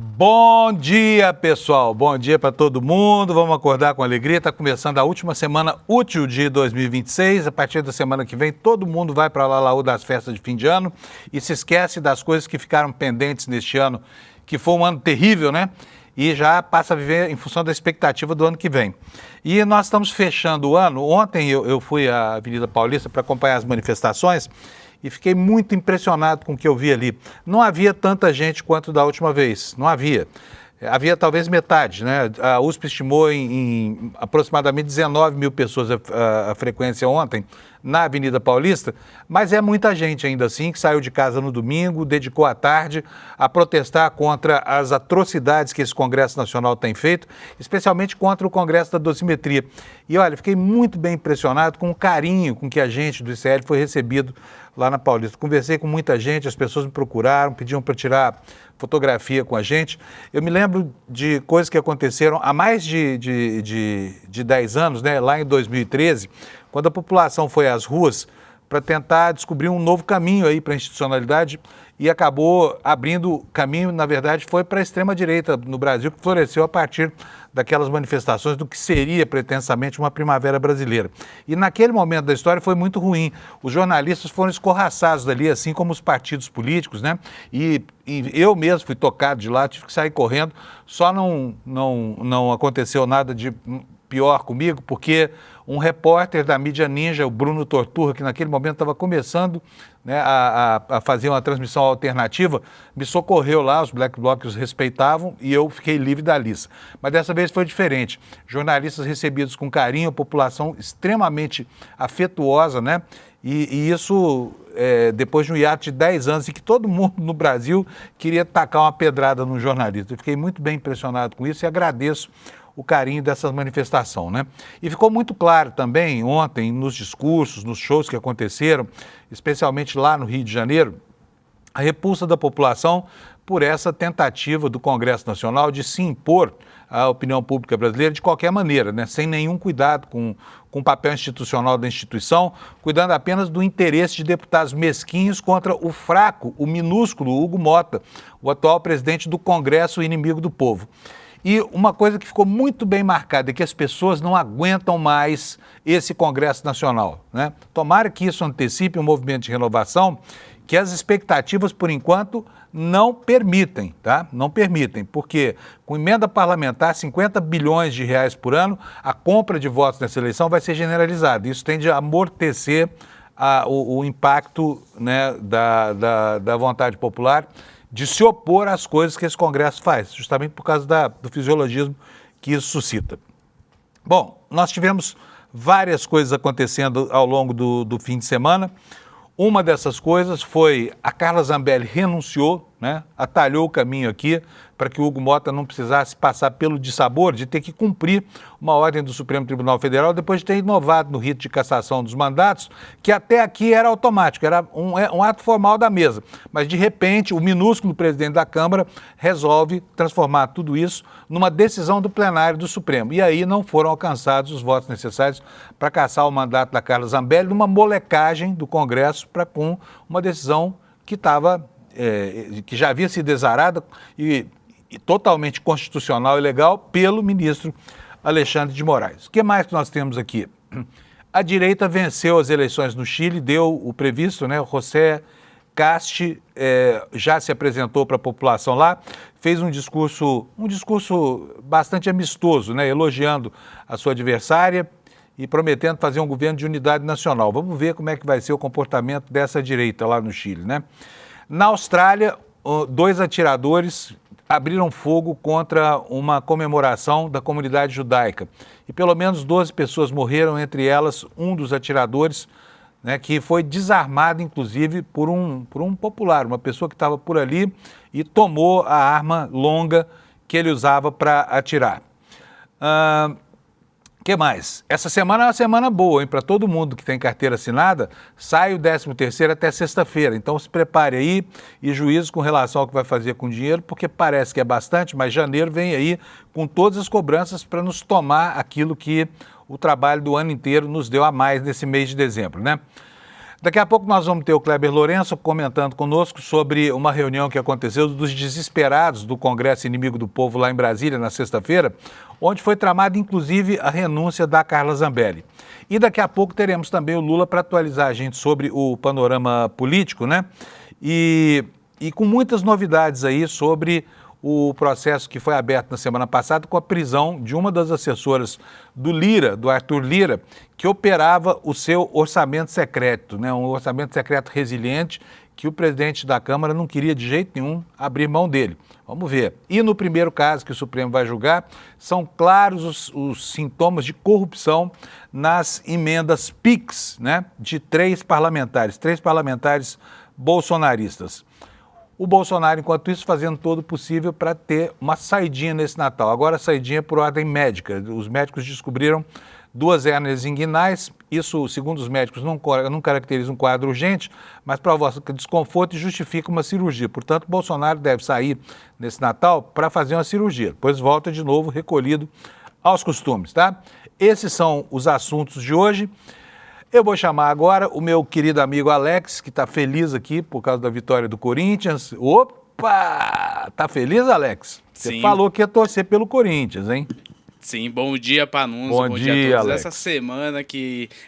Bom dia, pessoal. Bom dia para todo mundo. Vamos acordar com alegria. Está começando a última semana útil de 2026. A partir da semana que vem, todo mundo vai para a Laú das festas de fim de ano e se esquece das coisas que ficaram pendentes neste ano, que foi um ano terrível, né? E já passa a viver em função da expectativa do ano que vem. E nós estamos fechando o ano. Ontem eu fui à Avenida Paulista para acompanhar as manifestações e fiquei muito impressionado com o que eu vi ali. Não havia tanta gente quanto da última vez, não havia. Havia talvez metade, né? A USP estimou em aproximadamente 19 mil pessoas a frequência ontem na Avenida Paulista, mas é muita gente ainda assim que saiu de casa no domingo, dedicou a tarde a protestar contra as atrocidades que esse Congresso Nacional tem feito, especialmente contra o Congresso da Dosimetria. E olha, fiquei muito bem impressionado com o carinho com que a gente do ICL foi recebido lá na Paulista. Conversei com muita gente, as pessoas me procuraram, pediam para tirar fotografia com a gente. Eu me lembro de coisas que aconteceram há mais de 10 anos, né? Lá em 2013, quando a população foi às ruas para tentar descobrir um novo caminho aí para a institucionalidade e acabou abrindo caminho, na verdade, foi para a extrema-direita no Brasil, que floresceu a partir daquelas manifestações do que seria pretensamente uma primavera brasileira. E naquele momento da história foi muito ruim. Os jornalistas foram escorraçados dali, assim como os partidos políticos, né? E eu mesmo fui tocado de lá, tive que sair correndo. Só não aconteceu nada de pior comigo, porque um repórter da mídia Ninja, o Bruno Torturra, que naquele momento estava começando, né, a fazer uma transmissão alternativa, me socorreu lá, os Black Blocs os respeitavam e eu fiquei livre da lista. Mas dessa vez foi diferente. Jornalistas recebidos com carinho, população extremamente afetuosa, né? E isso depois de um hiato de 10 anos em que todo mundo no Brasil queria tacar uma pedrada no jornalista. Eu fiquei muito bem impressionado com isso e agradeço o carinho dessa manifestação, né? E ficou muito claro também ontem nos discursos, nos shows que aconteceram, especialmente lá no Rio de Janeiro, a repulsa da população por essa tentativa do Congresso Nacional de se impor à opinião pública brasileira de qualquer maneira, né? Sem nenhum cuidado com o papel institucional da instituição, cuidando apenas do interesse de deputados mesquinhos contra o fraco, o minúsculo Hugo Mota, o atual presidente do Congresso, o inimigo do povo. E uma coisa que ficou muito bem marcada é que as pessoas não aguentam mais esse Congresso Nacional, né? Tomara que isso antecipe um movimento de renovação que as expectativas, por enquanto, não permitem, tá? Não permitem, porque com emenda parlamentar, 50 bilhões de reais por ano, a compra de votos nessa eleição vai ser generalizada. Isso tende a amortecer o impacto, né, da vontade popular de se opor às coisas que esse Congresso faz, justamente por causa do fisiologismo que isso suscita. Bom, nós tivemos várias coisas acontecendo ao longo do fim de semana. Uma dessas coisas foi a Carla Zambelli renunciou, né, atalhou o caminho aqui para que o Hugo Mota não precisasse passar pelo dissabor de ter que cumprir uma ordem do Supremo Tribunal Federal depois de ter inovado no rito de cassação dos mandatos, que até aqui era automático, era um ato formal da mesa. Mas, de repente, o minúsculo presidente da Câmara resolve transformar tudo isso numa decisão do plenário do Supremo. E aí não foram alcançados os votos necessários para cassar o mandato da Carla Zambelli, numa molecagem do Congresso para com uma decisão que que já havia sido exarada e totalmente constitucional e legal pelo ministro Alexandre de Moraes. O que mais que nós temos aqui? A direita venceu as eleições no Chile, deu o previsto, né? O José Casti já se apresentou para a população lá, fez um discurso bastante amistoso, né? Elogiando a sua adversária e prometendo fazer um governo de unidade nacional. Vamos ver como é que vai ser o comportamento dessa direita lá no Chile, né? Na Austrália, 2 atiradores abriram fogo contra uma comemoração da comunidade judaica. E pelo menos 12 pessoas morreram, entre elas um dos atiradores, né, que foi desarmado, inclusive, por um popular, uma pessoa que estava por ali e tomou a arma longa que ele usava para atirar. O que mais? Essa semana é uma semana boa, hein? Para todo mundo que tem carteira assinada, sai o 13º até sexta-feira. Então se prepare aí e juízo com relação ao que vai fazer com o dinheiro, porque parece que é bastante, mas janeiro vem aí com todas as cobranças para nos tomar aquilo que o trabalho do ano inteiro nos deu a mais nesse mês de dezembro, né? Daqui a pouco nós vamos ter o Kleber Lourenço comentando conosco sobre uma reunião que aconteceu dos desesperados do Congresso Inimigo do Povo lá em Brasília, na sexta-feira, onde foi tramada inclusive a renúncia da Carla Zambelli. E daqui a pouco teremos também o Lula para atualizar a gente sobre o panorama político, né? E com muitas novidades aí sobre o processo que foi aberto na semana passada com a prisão de uma das assessoras do Lira, do Arthur Lira, que operava o seu orçamento secreto, né? Um orçamento secreto resiliente que o presidente da Câmara não queria de jeito nenhum abrir mão dele. Vamos ver. E no primeiro caso que o Supremo vai julgar, são claros os sintomas de corrupção nas emendas PIX, né? De três parlamentares bolsonaristas. O Bolsonaro, enquanto isso, fazendo todo o possível para ter uma saidinha nesse Natal. Agora, a saidinha por ordem médica. Os médicos descobriram 2 hérnias inguinais. Isso, segundo os médicos, não caracteriza um quadro urgente, mas provoca desconforto e justifica uma cirurgia. Portanto, Bolsonaro deve sair nesse Natal para fazer uma cirurgia. Depois volta de novo recolhido aos costumes, tá? Esses são os assuntos de hoje. Eu vou chamar agora o meu querido amigo Alex, que está feliz aqui por causa da vitória do Corinthians. Opa! Tá feliz, Alex? Você falou que ia torcer pelo Corinthians, hein? Sim, bom dia, Panunzio. Bom dia a todos. Alex. Essa semana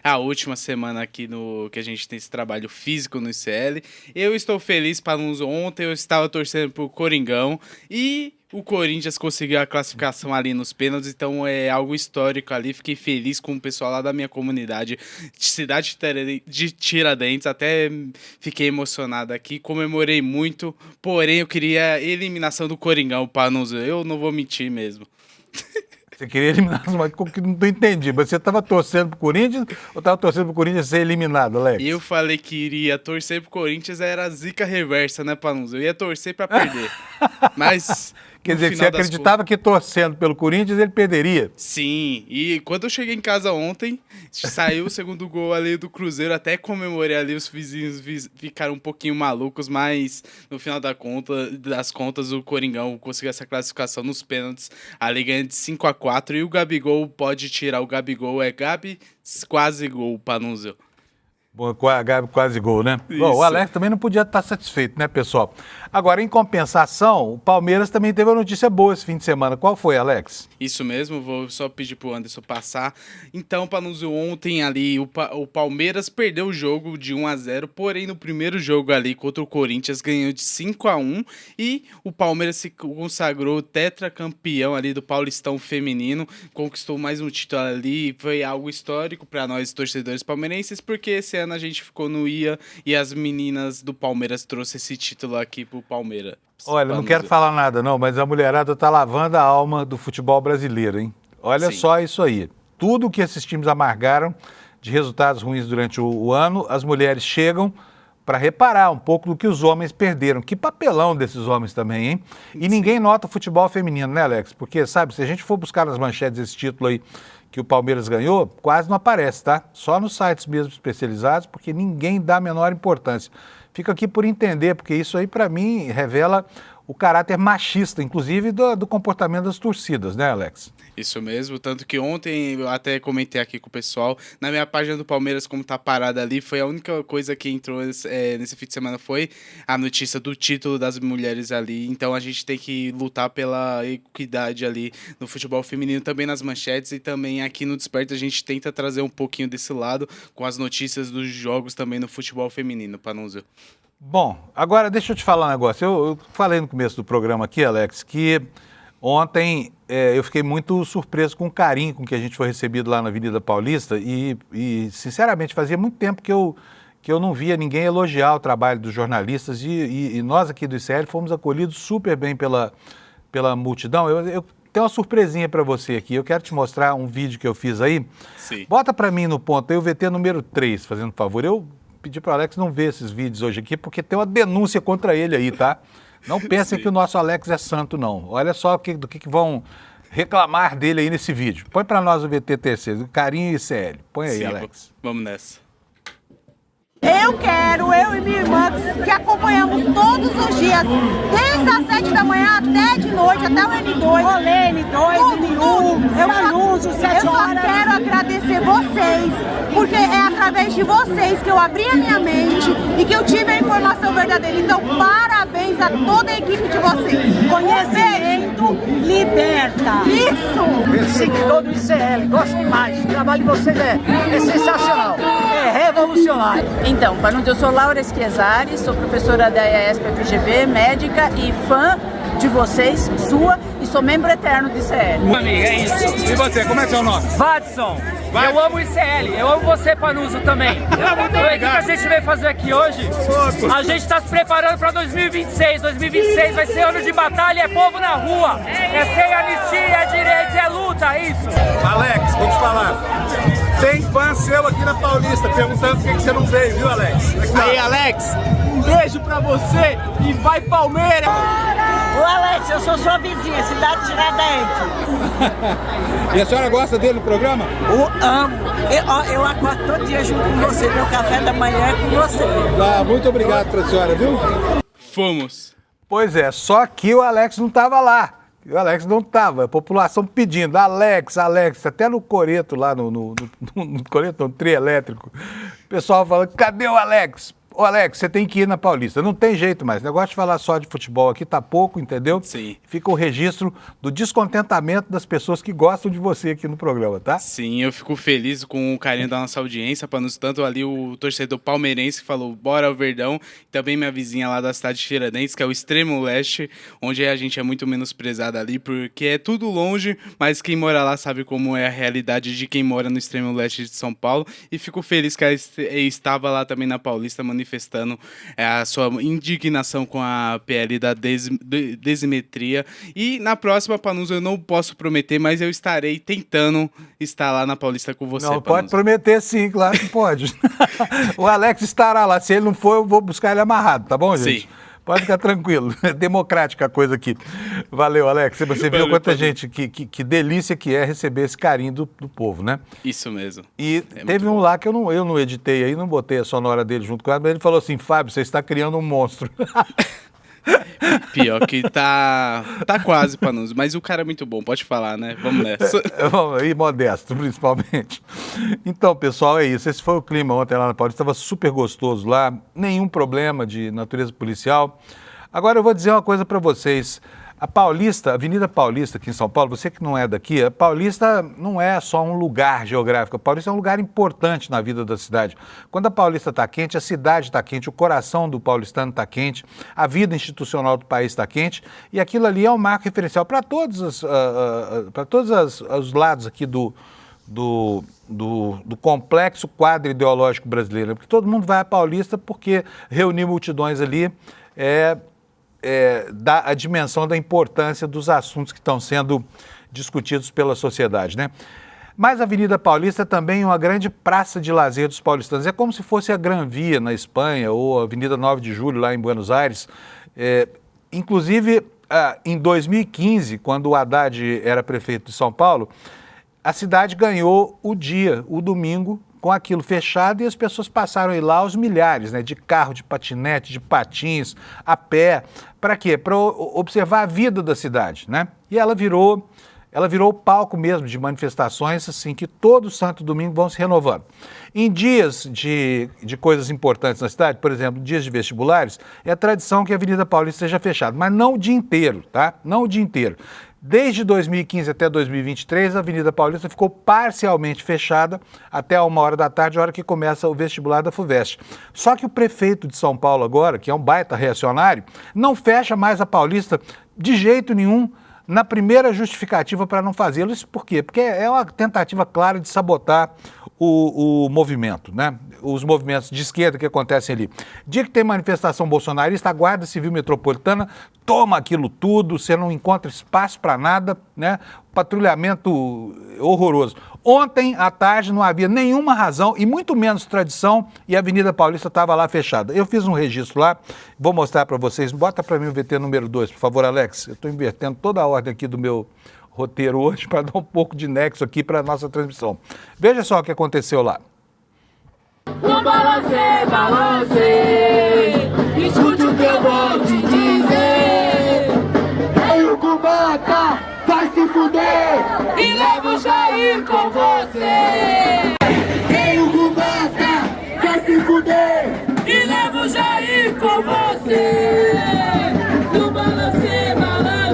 a última semana aqui que a gente tem esse trabalho físico no ICL. Eu estou feliz, Panunzio. Ontem eu estava torcendo pro Coringão e o Corinthians conseguiu a classificação ali nos pênaltis, então é algo histórico ali. Fiquei feliz com o pessoal lá da minha comunidade, de cidade de Tiradentes, até fiquei emocionado aqui, comemorei muito, porém eu queria a eliminação do Coringão, Panunzio. Eu não vou mentir mesmo. Você queria eliminar os mais que não entendi, mas você estava torcendo pro Corinthians ou estava torcendo pro Corinthians ser eliminado, Alex? Eu falei que iria torcer pro Corinthians, era zica reversa, né, Panunzio? Eu ia torcer para perder, mas... Quer dizer, que você acreditava que torcendo pelo Corinthians ele perderia? Sim, e quando eu cheguei em casa ontem, saiu o segundo gol ali do Cruzeiro, até comemorei ali, os vizinhos ficaram um pouquinho malucos, mas no final das contas o Coringão conseguiu essa classificação nos pênaltis, ali ganhando de 5-4, e o Gabigol pode tirar, o Gabigol é Gabi quase gol, Panunzio. Bom, quase gol, né? Bom, o Alex também não podia estar satisfeito, né, pessoal? Agora, em compensação, o Palmeiras também teve uma notícia boa esse fim de semana. Qual foi, Alex? Isso mesmo, vou só pedir pro Anderson passar. Então, Panunzio, ontem ali o Palmeiras perdeu o jogo de 1-0, porém no primeiro jogo ali contra o Corinthians ganhou de 5-1 e o Palmeiras se consagrou tetracampeão ali do Paulistão Feminino, conquistou mais um título ali, foi algo histórico para nós torcedores palmeirenses, porque esse ano a gente ficou no IA e as meninas do Palmeiras trouxeram esse título aqui pro Palmeiras. Olha, não quero falar nada não, mas a mulherada tá lavando a alma do futebol brasileiro, hein? Olha só isso aí. Tudo que esses times amargaram de resultados ruins durante o ano, as mulheres chegam para reparar um pouco do que os homens perderam. Que papelão desses homens também, hein? E ninguém nota o futebol feminino, né, Alex? Porque, sabe, se a gente for buscar nas manchetes esse título aí que o Palmeiras ganhou, quase não aparece, tá? Só nos sites mesmo especializados, porque ninguém dá a menor importância. Fico aqui por entender, porque isso aí, para mim, revela o caráter machista, inclusive do comportamento das torcidas, né, Alex? Isso mesmo, tanto que ontem eu até comentei aqui com o pessoal, na minha página do Palmeiras, como tá parada ali, foi a única coisa que entrou nesse fim de semana, foi a notícia do título das mulheres ali, então a gente tem que lutar pela equidade ali no futebol feminino, também nas manchetes e também aqui no Desperta a gente tenta trazer um pouquinho desse lado com as notícias dos jogos também no futebol feminino, Panunzio. Bom, agora deixa eu te falar um negócio. Eu falei no começo do programa aqui, Alex, que ontem eu fiquei muito surpreso com o carinho com que a gente foi recebido lá na Avenida Paulista e sinceramente, fazia muito tempo que eu não via ninguém elogiar o trabalho dos jornalistas e nós aqui do ICL fomos acolhidos super bem pela multidão. Eu tenho uma surpresinha para você aqui. Eu quero te mostrar um vídeo que eu fiz aí. Sim. Bota para mim no ponto aí o VT número 3, fazendo favor. Eu pedi para o Alex não ver esses vídeos hoje aqui, porque tem uma denúncia contra ele aí, tá? Não pensem que o nosso Alex é santo, não. Olha só do que vão reclamar dele aí nesse vídeo. Põe para nós o VT terceiro, Carinho e ICL. Põe aí, Alex. Vamos nessa. Eu e minha irmã, que acompanhamos todos os dias, desde as 7 da manhã até de noite, até o N2. Olê, N2, N1, eu só quero agradecer vocês, porque é através de vocês que eu abri a minha mente e que eu tive a informação verdadeira. Então, parabéns a toda a equipe de vocês. Conhecimento liberta. Isso! Seguidor do ICL, gosto demais. O trabalho de vocês é sensacional, é revolucionário. Então, Panunzio, eu sou Laura Schiesari, sou professora da EASP FGV, médica e fã de vocês, sua, e sou membro eterno do ICL. Amiga, é isso. E você, como é seu nome? Vadson, eu amo o ICL, eu amo você, Panunzio, também. O que a gente veio fazer aqui hoje? A gente está se preparando para 2026. 2026 vai ser ano de batalha, é povo na rua. É sem anistia, é direitos, é luta, é isso. Alex, vou te falar. Tem fã seu aqui na Paulista perguntando por que você não veio, viu, Alex? Aí, Alex, um beijo pra você e vai Palmeiras! Ô Alex, eu sou sua vizinha, cidade de Tiradentes. E a senhora gosta dele no programa? Eu amo. Eu acordo todo dia junto com você, meu café da manhã é com você. Ah, muito obrigado pra senhora, viu? Fomos. Pois é, só que o Alex não estava lá. O Alex não estava, a população pedindo, Alex, até no coreto lá, no coreto, no trio elétrico, o pessoal falando, cadê o Alex? Ô Alex, você tem que ir na Paulista, não tem jeito mais, o negócio de falar só de futebol aqui tá pouco, entendeu? Sim. Fica o registro do descontentamento das pessoas que gostam de você aqui no programa, tá? Sim, eu fico feliz com o carinho da nossa audiência, para nos tanto ali o torcedor palmeirense que falou bora ao Verdão, e também minha vizinha lá da cidade de Tiradentes, que é o extremo leste, onde a gente é muito menosprezado ali, porque é tudo longe, mas quem mora lá sabe como é a realidade de quem mora no extremo leste de São Paulo, e fico feliz que ela estava lá também na Paulista manifestando a sua indignação com a PL da desimetria. E na próxima, Panunzio, eu não posso prometer, mas eu estarei tentando estar lá na Paulista com você, Não, Panunzio. pode prometer sim, claro que pode. O Alex estará lá, se ele não for, eu vou buscar ele amarrado, tá bom, gente? Sim. Pode ficar tranquilo, é democrática a coisa aqui. Valeu, Alex, você viu quanta gente, que delícia que é receber esse carinho do povo, né? Isso mesmo. E É teve muito um bom. lá que eu não editei aí, não botei a sonora dele junto com ela, mas ele falou assim, Fábio, você está criando um monstro. Pior que tá quase, Panunzio, mas o cara é muito bom, pode falar, né? Vamos nessa. E modesto, principalmente. Então, pessoal, é isso. Esse foi o clima ontem lá na Paulista. Estava super gostoso lá, nenhum problema de natureza policial. Agora eu vou dizer uma coisa para vocês. A Paulista, a Avenida Paulista aqui em São Paulo, você que não é daqui, a Paulista não é só um lugar geográfico, a Paulista é um lugar importante na vida da cidade. Quando a Paulista está quente, a cidade está quente, o coração do paulistano está quente, a vida institucional do país está quente, e aquilo ali é um marco referencial para todos os lados aqui do complexo quadro ideológico brasileiro, porque todo mundo vai à Paulista porque reunir multidões ali dá a dimensão da importância dos assuntos que estão sendo discutidos pela sociedade, né? Mas a Avenida Paulista é também uma grande praça de lazer dos paulistanos. É como se fosse a Gran Via na Espanha ou a Avenida 9 de Julho lá em Buenos Aires. Inclusive, em 2015, quando o Haddad era prefeito de São Paulo, a cidade ganhou o domingo, com aquilo fechado, e as pessoas passaram a ir lá aos milhares, né, de carro, de patinete, de patins, a pé. Para quê? Para observar a vida da cidade, né? E ela virou palco mesmo de manifestações assim que todo santo domingo vão se renovando. Em dias de coisas importantes na cidade, por exemplo, dias de vestibulares, é tradição que a Avenida Paulista seja fechada, mas não o dia inteiro, tá? Não o dia inteiro. Desde 2015 até 2023, a Avenida Paulista ficou parcialmente fechada até 1h da tarde, hora que começa o vestibular da FUVEST. Só que o prefeito de São Paulo agora, que é um baita reacionário, não fecha mais a Paulista de jeito nenhum na primeira justificativa para não fazê-lo. Isso por quê? Porque é uma tentativa clara de sabotar o movimento, né? Os movimentos de esquerda que acontecem ali. Dia que tem manifestação bolsonarista, a Guarda Civil Metropolitana toma aquilo tudo, você não encontra espaço para nada, né? Patrulhamento horroroso. Ontem à tarde não havia nenhuma razão e muito menos tradição e a Avenida Paulista estava lá fechada. Eu fiz um registro lá, vou mostrar para vocês. Bota para mim o VT número 2, por favor, Alex. Eu estou invertendo toda a ordem aqui do meu roteiro hoje para dar um pouco de nexo aqui para a nossa transmissão. Veja só o que aconteceu lá. No balance, balance. Escute o que eu vou te dizer. Ei, o Gumata, vai se fuder e leva o Jair com você. Ei, o Gumata, vai se fuder e leva o Jair com você. No balance, balance.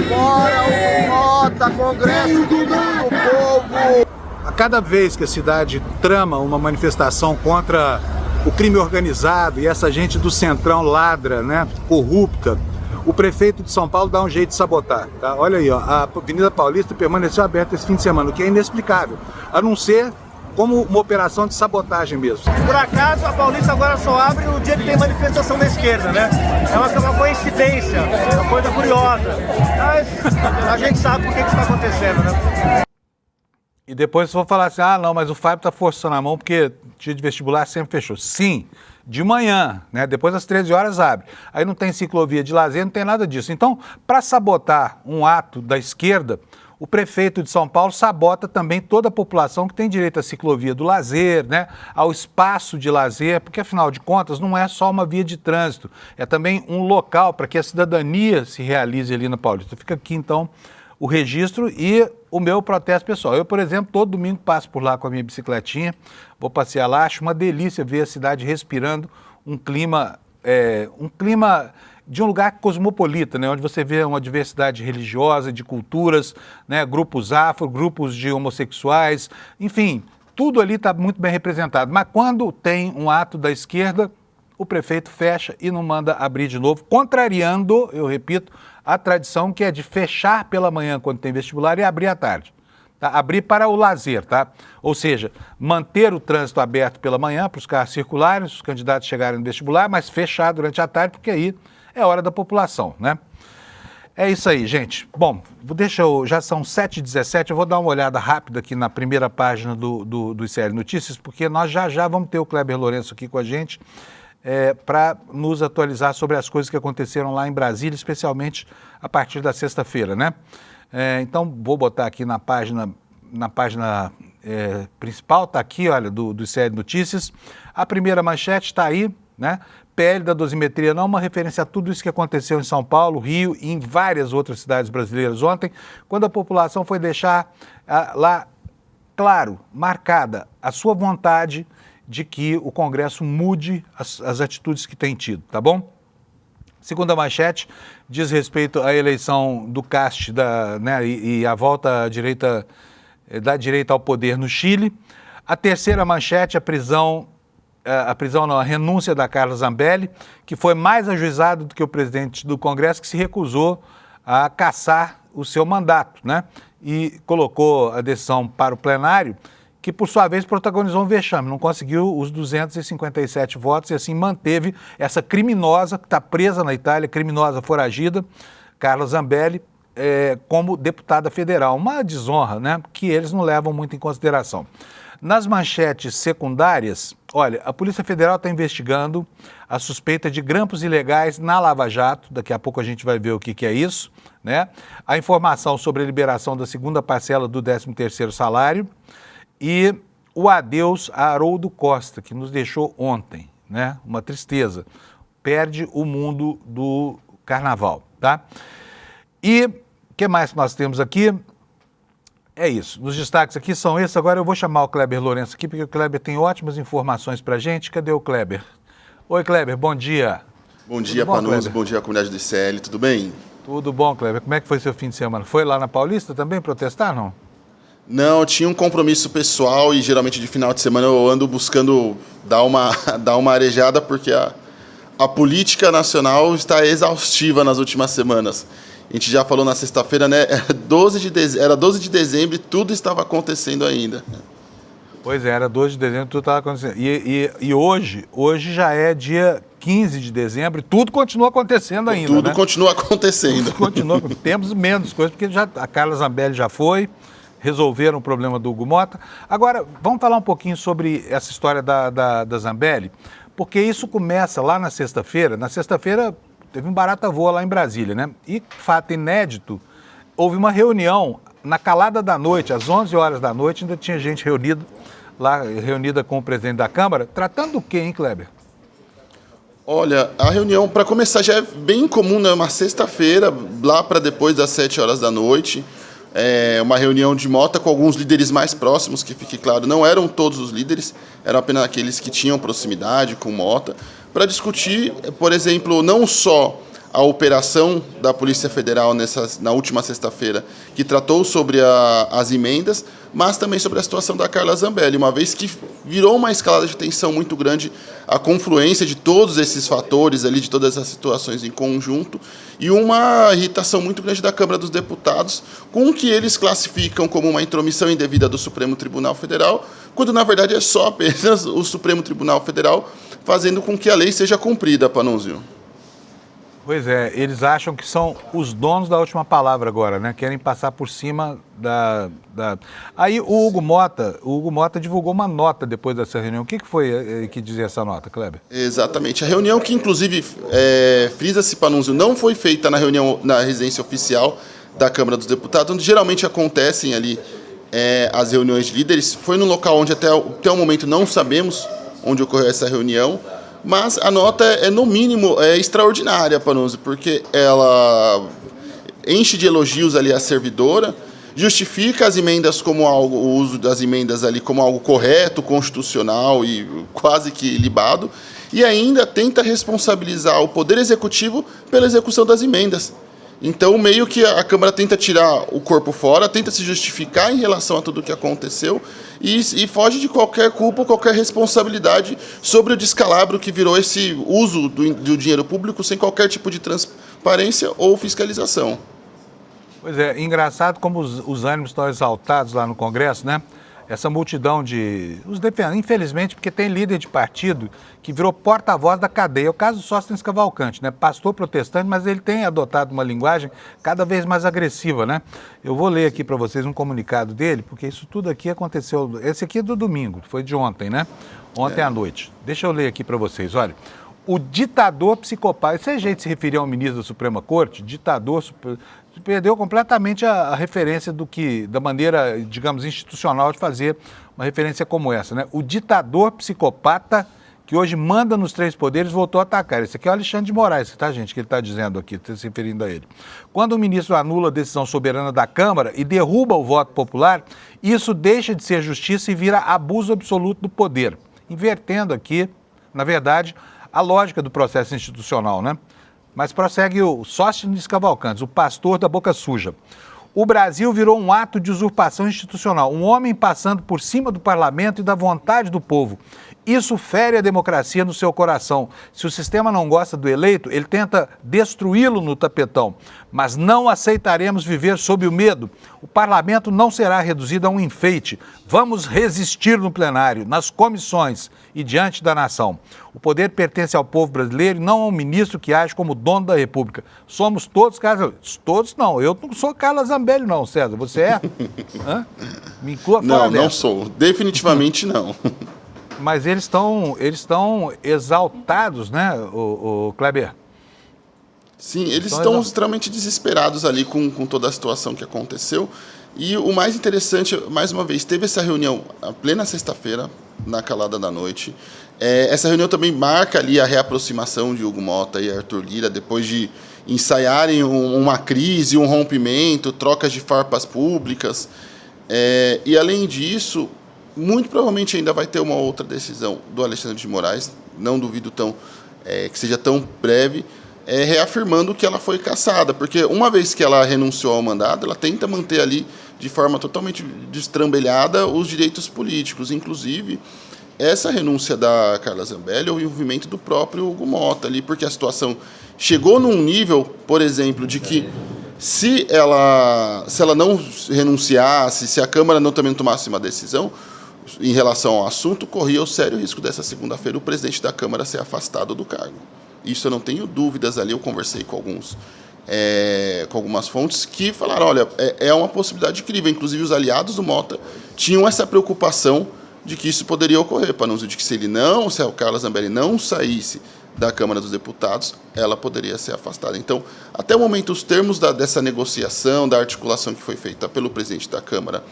Bora o Mota, Congresso do Povo! A cada vez que a cidade trama uma manifestação contra o crime organizado e essa gente do Centrão ladra, né, corrupta, o prefeito de São Paulo dá um jeito de sabotar, tá? Olha aí, ó, a Avenida Paulista permaneceu aberta esse fim de semana, o que é inexplicável, a não ser como uma operação de sabotagem mesmo. Por acaso, a Paulista agora só abre no dia que tem manifestação da esquerda, né? É uma coincidência, é uma coisa curiosa. Mas a gente sabe por que isso está acontecendo, né? E depois eu vou falar assim, ah, não, mas o Fábio está forçando a mão porque dia de vestibular sempre fechou. Sim, de manhã, né? Depois das 13 horas abre. Aí não tem ciclovia de lazer, não tem nada disso. Então, para sabotar um ato da esquerda, o prefeito de São Paulo sabota também toda a população que tem direito à ciclovia do lazer, né, ao espaço de lazer, porque afinal de contas não é só uma via de trânsito, é também um local para que a cidadania se realize ali na Paulista. Fica aqui então o registro e o meu protesto pessoal. Eu, por exemplo, todo domingo passo por lá com a minha bicicletinha, vou passear lá, acho uma delícia ver a cidade respirando um clima de um lugar cosmopolita, né, onde você vê uma diversidade religiosa, de culturas, né, grupos afro, grupos de homossexuais, enfim, tudo ali está muito bem representado. Mas quando tem um ato da esquerda, o prefeito fecha e não manda abrir de novo, contrariando, eu repito, a tradição que é de fechar pela manhã quando tem vestibular e abrir à tarde. Tá? Abrir para o lazer, tá? Ou seja, manter o trânsito aberto pela manhã para os carros circularem, os candidatos chegarem no vestibular, mas fechar durante a tarde, porque aí é hora da população, né? É isso aí, gente. Bom, já são 7h17, eu vou dar uma olhada rápida aqui na primeira página do ICL Notícias, porque nós já vamos ter o Kleber Lourenço aqui com a gente para nos atualizar sobre as coisas que aconteceram lá em Brasília, especialmente a partir da sexta-feira, né? Então, vou botar aqui na página principal, está aqui, olha, do ICL Notícias. A primeira manchete está aí, né? PL da dosimetria não, uma referência a tudo isso que aconteceu em São Paulo, Rio e em várias outras cidades brasileiras ontem, quando a população foi deixar lá, claro, marcada a sua vontade de que o Congresso mude as atitudes que tem tido, tá bom? Segunda manchete diz respeito à eleição do CAST né, e a volta da direita ao poder no Chile. A terceira manchete, a renúncia da Carla Zambelli, que foi mais ajuizado do que o presidente do Congresso, que se recusou a cassar o seu mandato, né? E colocou a decisão para o plenário, que por sua vez protagonizou um vexame, não conseguiu os 257 votos e assim manteve essa criminosa, que está presa na Itália, criminosa foragida, Carla Zambelli, como deputada federal. Uma desonra, né? Que eles não levam muito em consideração. Nas manchetes secundárias, olha, a Polícia Federal está investigando a suspeita de grampos ilegais na Lava Jato, daqui a pouco a gente vai ver o que é isso, né? A informação sobre a liberação da segunda parcela do 13º salário e o adeus a Haroldo Costa, que nos deixou ontem, né? Uma tristeza, perde o mundo do carnaval, tá? E o que mais que nós temos aqui? É isso, os destaques aqui são esses. Agora eu vou chamar o Kleber Lourenço aqui, porque o Kleber tem ótimas informações pra gente. Cadê o Kleber? Oi, Kleber, bom dia. Bom dia, Panuso, bom dia, comunidade do ICL, tudo bem? Tudo bom, Kleber. Como é que foi seu fim de semana? Foi lá na Paulista também protestar, não? Não, eu tinha um compromisso pessoal e geralmente de final de semana eu ando buscando dar uma arejada, porque a política nacional está exaustiva nas últimas semanas. A gente já falou na sexta-feira, né? Era 12 de dezembro e tudo estava acontecendo ainda. Pois é, era 12 de dezembro, tudo estava acontecendo. E hoje já é dia 15 de dezembro e tudo continua acontecendo ainda, tudo, né? Continua acontecendo. Tudo continua. Temos menos coisas, porque a Carla Zambelli já foi, resolveram o problema do Hugo Mota. Agora, vamos falar um pouquinho sobre essa história da Zambelli, porque isso começa lá na sexta-feira. Na sexta-feira teve um barata voa lá em Brasília, né? E, fato inédito, houve uma reunião na calada da noite, às 11 horas da noite, ainda tinha gente reunida lá reunida com o presidente da Câmara, tratando do quê, hein, Kleber? Olha, a reunião, para começar, já é bem comum, né? Uma sexta-feira, lá para depois das 7 horas da noite. Uma reunião de Mota com alguns líderes mais próximos, que fique claro, não eram todos os líderes, eram apenas aqueles que tinham proximidade com Mota, para discutir, por exemplo, não só a operação da Polícia Federal na última sexta-feira, que tratou sobre as emendas, mas também sobre a situação da Carla Zambelli, uma vez que virou uma escalada de tensão muito grande a confluência de todos esses fatores ali, de todas as situações em conjunto, e uma irritação muito grande da Câmara dos Deputados com o que eles classificam como uma intromissão indevida do Supremo Tribunal Federal, quando na verdade é só apenas o Supremo Tribunal Federal fazendo com que a lei seja cumprida, Panunzio. Pois é, eles acham que são os donos da última palavra agora, né? Querem passar por cima da... Aí o Hugo Mota divulgou uma nota depois dessa reunião. O que foi que dizia essa nota, Kleber? Exatamente. A reunião que, inclusive, frisa-se, Panunzio, não foi feita na residência oficial da Câmara dos Deputados, onde geralmente acontecem ali as reuniões de líderes. Foi num local onde até o momento não sabemos onde ocorreu essa reunião. Mas a nota no mínimo, extraordinária, Panunzio, porque ela enche de elogios ali a servidora, justifica as emendas como algo, o uso das emendas ali como algo correto, constitucional e quase que libado, e ainda tenta responsabilizar o Poder Executivo pela execução das emendas. Então, meio que a Câmara tenta tirar o corpo fora, tenta se justificar em relação a tudo o que aconteceu e foge de qualquer culpa, qualquer responsabilidade sobre o descalabro que virou esse uso do dinheiro público sem qualquer tipo de transparência ou fiscalização. Pois é, engraçado como os ânimos estão exaltados lá no Congresso, né? Essa multidão infelizmente, porque tem líder de partido que virou porta-voz da cadeia. É o caso do Sóstenes Cavalcante, né? Pastor protestante, mas ele tem adotado uma linguagem cada vez mais agressiva, né? Eu vou ler aqui para vocês um comunicado dele, porque isso tudo aqui aconteceu... Esse aqui é do domingo, foi de ontem, né? Ontem à noite. Deixa eu ler aqui para vocês, olha. O ditador psicopata, esse é jeito de se referir ao ministro da Suprema Corte, ditador, perdeu completamente a referência da maneira, digamos, institucional de fazer uma referência como essa, né? O ditador psicopata que hoje manda nos 3 poderes voltou a atacar. Esse aqui é o Alexandre de Moraes, tá, gente, que ele está dizendo aqui, se referindo a ele. Quando o ministro anula a decisão soberana da Câmara e derruba o voto popular, isso deixa de ser justiça e vira abuso absoluto do poder, invertendo aqui, na verdade, a lógica do processo institucional, né? Mas prossegue o Sóstenes Cavalcantes, o pastor da boca suja. O Brasil virou um ato de usurpação institucional, um homem passando por cima do parlamento e da vontade do povo. Isso fere a democracia no seu coração. Se o sistema não gosta do eleito, ele tenta destruí-lo no tapetão. Mas não aceitaremos viver sob o medo. O parlamento não será reduzido a um enfeite. Vamos resistir no plenário, nas comissões e diante da nação. O poder pertence ao povo brasileiro e não ao ministro que age como dono da República. Somos todos Carla... Todos não. Eu não sou Carla Zambelli, não, César. Você é? Hã? Me inclua fora dessa. Não sou. Definitivamente não. Mas eles estão exaltados, né, o Kleber? Sim, eles estão extremamente desesperados ali com toda a situação que aconteceu. E o mais interessante, mais uma vez, teve essa reunião a plena sexta-feira, na calada da noite. Essa reunião também marca ali a reaproximação de Hugo Mota e Arthur Lira, depois de ensaiarem uma crise, um rompimento, trocas de farpas públicas. E, além disso, muito provavelmente ainda vai ter uma outra decisão do Alexandre de Moraes, não duvido que seja tão breve, reafirmando que ela foi cassada, porque uma vez que ela renunciou ao mandato, ela tenta manter ali de forma totalmente destrambelhada os direitos políticos, inclusive essa renúncia da Carla Zambelli ou o envolvimento do próprio Hugo Mota ali, porque a situação chegou num nível, por exemplo, de que se ela não renunciasse, se a Câmara também não tomasse uma decisão em relação ao assunto, corria o sério risco dessa segunda-feira o presidente da Câmara ser afastado do cargo. Isso eu não tenho dúvidas ali, eu conversei com algumas fontes que falaram, olha, é uma possibilidade incrível. Inclusive os aliados do Mota tinham essa preocupação de que isso poderia ocorrer, para não dizer que se a Carla Zambelli não saísse da Câmara dos Deputados, ela poderia ser afastada. Então, até o momento, os termos dessa negociação, da articulação que foi feita pelo presidente da Câmara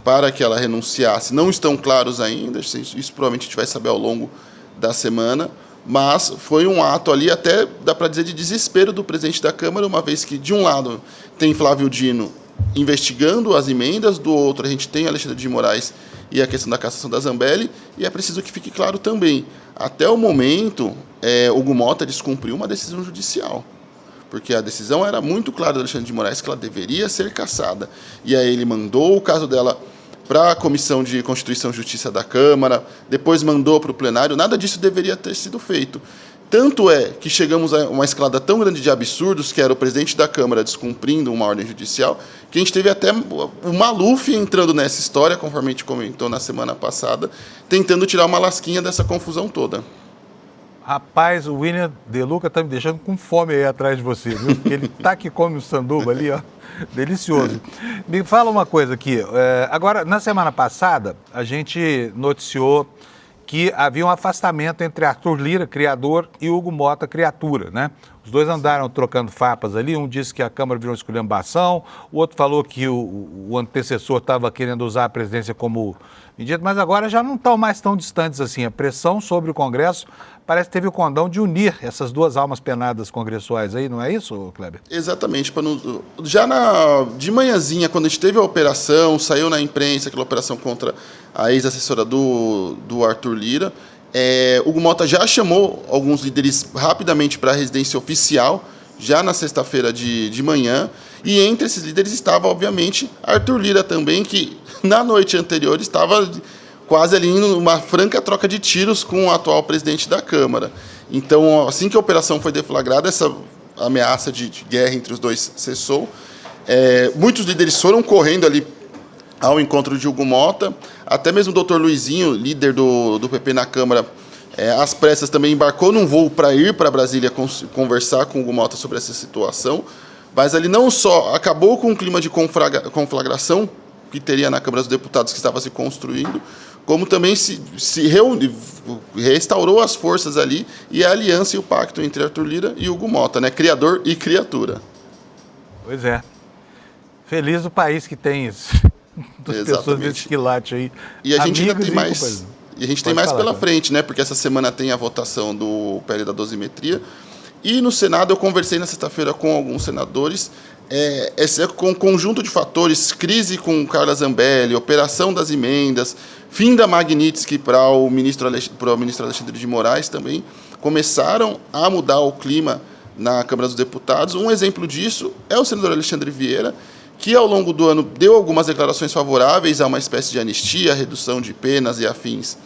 para que ela renunciasse não estão claros ainda, isso provavelmente a gente vai saber ao longo da semana, mas foi um ato ali até, dá para dizer, de desespero do presidente da Câmara, uma vez que, de um lado, tem Flávio Dino investigando as emendas, do outro a gente tem Alexandre de Moraes e a questão da cassação da Zambelli, e é preciso que fique claro também, até o momento, Hugo Motta descumpriu uma decisão judicial, porque a decisão era muito clara do Alexandre de Moraes que ela deveria ser cassada, e aí ele mandou o caso dela para a Comissão de Constituição e Justiça da Câmara, depois mandou para o plenário, nada disso deveria ter sido feito. Tanto é que chegamos a uma escalada tão grande de absurdos, que era o presidente da Câmara descumprindo uma ordem judicial, que a gente teve até o Maluf entrando nessa história, conforme a gente comentou na semana passada, tentando tirar uma lasquinha dessa confusão toda. Rapaz, o William De Luca tá me deixando com fome aí atrás de você, viu? Porque ele tá que come o sanduba ali, ó. Delicioso. Me fala uma coisa aqui. Agora, na semana passada, a gente noticiou que havia um afastamento entre Arthur Lira, criador, e Hugo Motta, criatura, né? Os dois andaram trocando farpas ali, um disse que a Câmara virou esculhambação, o outro falou que o antecessor estava querendo usar a presidência como medida, mas agora já não estão mais tão distantes assim. A pressão sobre o Congresso parece que teve o condão de unir essas duas almas penadas congressuais aí, não é isso, Kleber? Exatamente. Já de manhãzinha, quando a gente teve a operação, saiu na imprensa aquela operação contra a ex-assessora do Arthur Lira, Hugo Motta já chamou alguns líderes rapidamente para a residência oficial, já na sexta-feira de manhã, e entre esses líderes estava, obviamente, Arthur Lira também, que na noite anterior estava quase ali numa franca troca de tiros com o atual presidente da Câmara. Então, assim que a operação foi deflagrada, essa ameaça de guerra entre os dois cessou. Muitos líderes foram correndo ali ao encontro de Hugo Motta, até mesmo o doutor Luizinho, líder do PP na Câmara, às pressas também embarcou num voo para ir para Brasília conversar com o Hugo Motta sobre essa situação, mas ali não só acabou com o clima de conflagração que teria na Câmara dos Deputados que estava se construindo, como também se restaurou as forças ali e a aliança e o pacto entre Arthur Lira e Hugo Motta, né? Criador e criatura. Pois é. Feliz o país que tem isso. Pessoas desse quilate aí. E a gente ainda tem mais. E a gente tem mais pela frente, né? Porque essa semana tem a votação do PL da dosimetria. E no Senado eu conversei na sexta-feira com alguns senadores. Com um conjunto de fatores, crise com Carla Zambelli, operação das emendas, fim da Magnitsky para o ministro Alexandre de Moraes também, começaram a mudar o clima na Câmara dos Deputados. Um exemplo disso é o senador Alexandre Vieira, que ao longo do ano deu algumas declarações favoráveis a uma espécie de anistia, redução de penas e afins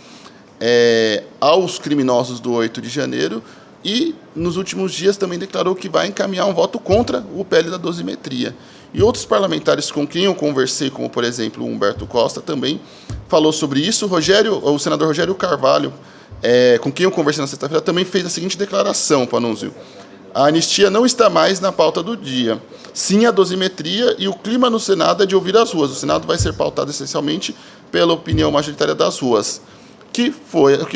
aos criminosos do 8 de janeiro, e nos últimos dias também declarou que vai encaminhar um voto contra o PL da dosimetria. E outros parlamentares com quem eu conversei, como por exemplo o Humberto Costa, também falou sobre isso. O senador Rogério Carvalho, com quem eu conversei na sexta-feira, também fez a seguinte declaração, Panunzio: a anistia não está mais na pauta do dia. Sim, a dosimetria, e o clima no Senado é de ouvir as ruas. O Senado vai ser pautado essencialmente pela opinião majoritária das ruas. Que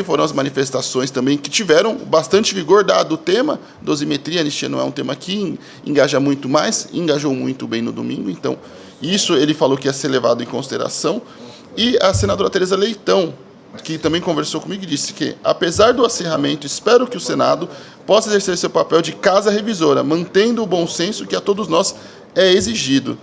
foram as manifestações também que tiveram bastante vigor, dado o tema. Dosimetria, anistia não é um tema que engaja muito mais, engajou muito bem no domingo, então isso ele falou que ia ser levado em consideração. E a senadora Tereza Leitão, que também conversou comigo, disse que, apesar do acirramento, espero que o Senado possa exercer seu papel de casa revisora, mantendo o bom senso que a todos nós é exigido.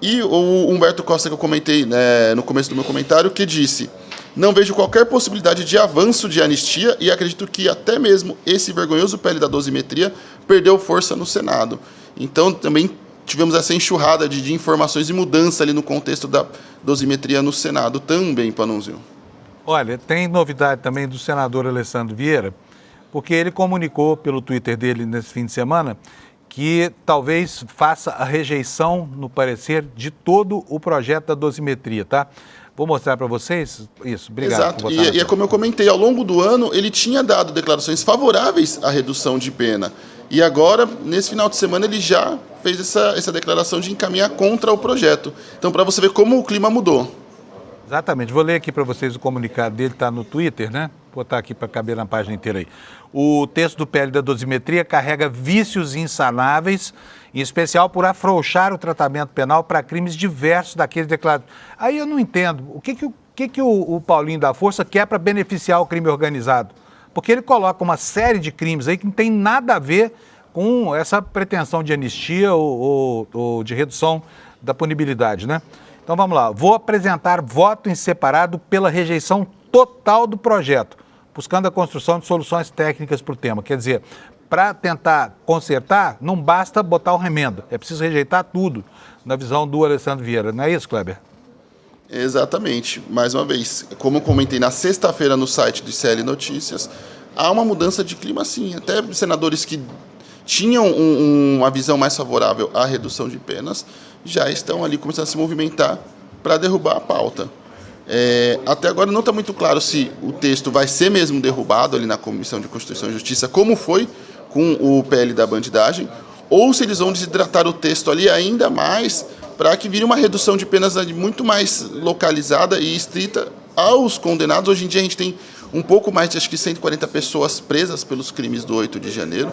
E o Humberto Costa, que eu comentei no começo do meu comentário, que disse: não vejo qualquer possibilidade de avanço de anistia e acredito que até mesmo esse vergonhoso PL da dosimetria perdeu força no Senado. Então, também tivemos essa enxurrada de informações e mudança ali no contexto da dosimetria no Senado também, Panunzio. Olha, tem novidade também do senador Alessandro Vieira, porque ele comunicou pelo Twitter dele nesse fim de semana que talvez faça a rejeição, no parecer, de todo o projeto da dosimetria, tá? Vou mostrar para vocês isso. Obrigado. Exato. E é como eu comentei, ao longo do ano ele tinha dado declarações favoráveis à redução de pena. E agora, nesse final de semana, ele já fez essa declaração de encaminhar contra o projeto. Então, para você ver como o clima mudou. Exatamente. Vou ler aqui para vocês o comunicado dele, está no Twitter, né? Vou botar aqui para caber na página inteira aí. O texto do PL da dosimetria carrega vícios insanáveis, em especial por afrouxar o tratamento penal para crimes diversos daqueles declarados. Aí eu não entendo. O que o Paulinho da Força quer para beneficiar o crime organizado? Porque ele coloca uma série de crimes aí que não tem nada a ver com essa pretensão de anistia ou de redução da punibilidade, né? Então vamos lá, vou apresentar voto em separado pela rejeição total do projeto, buscando a construção de soluções técnicas para o tema. Quer dizer, para tentar consertar, não basta botar o remendo, é preciso rejeitar tudo, na visão do Alessandro Vieira. Não é isso, Kleber? Exatamente. Mais uma vez, como eu comentei na sexta-feira no site do ICL Notícias, há uma mudança de clima sim. Até senadores que tinham uma visão mais favorável à redução de penas já estão ali começando a se movimentar para derrubar a pauta. Até agora não está muito claro se o texto vai ser mesmo derrubado ali na Comissão de Constituição e Justiça, como foi com o PL da bandidagem, ou se eles vão desidratar o texto ali ainda mais para que vire uma redução de penas muito mais localizada e estrita aos condenados. Hoje em dia a gente tem um pouco mais de, acho que 140 pessoas presas pelos crimes do 8 de janeiro,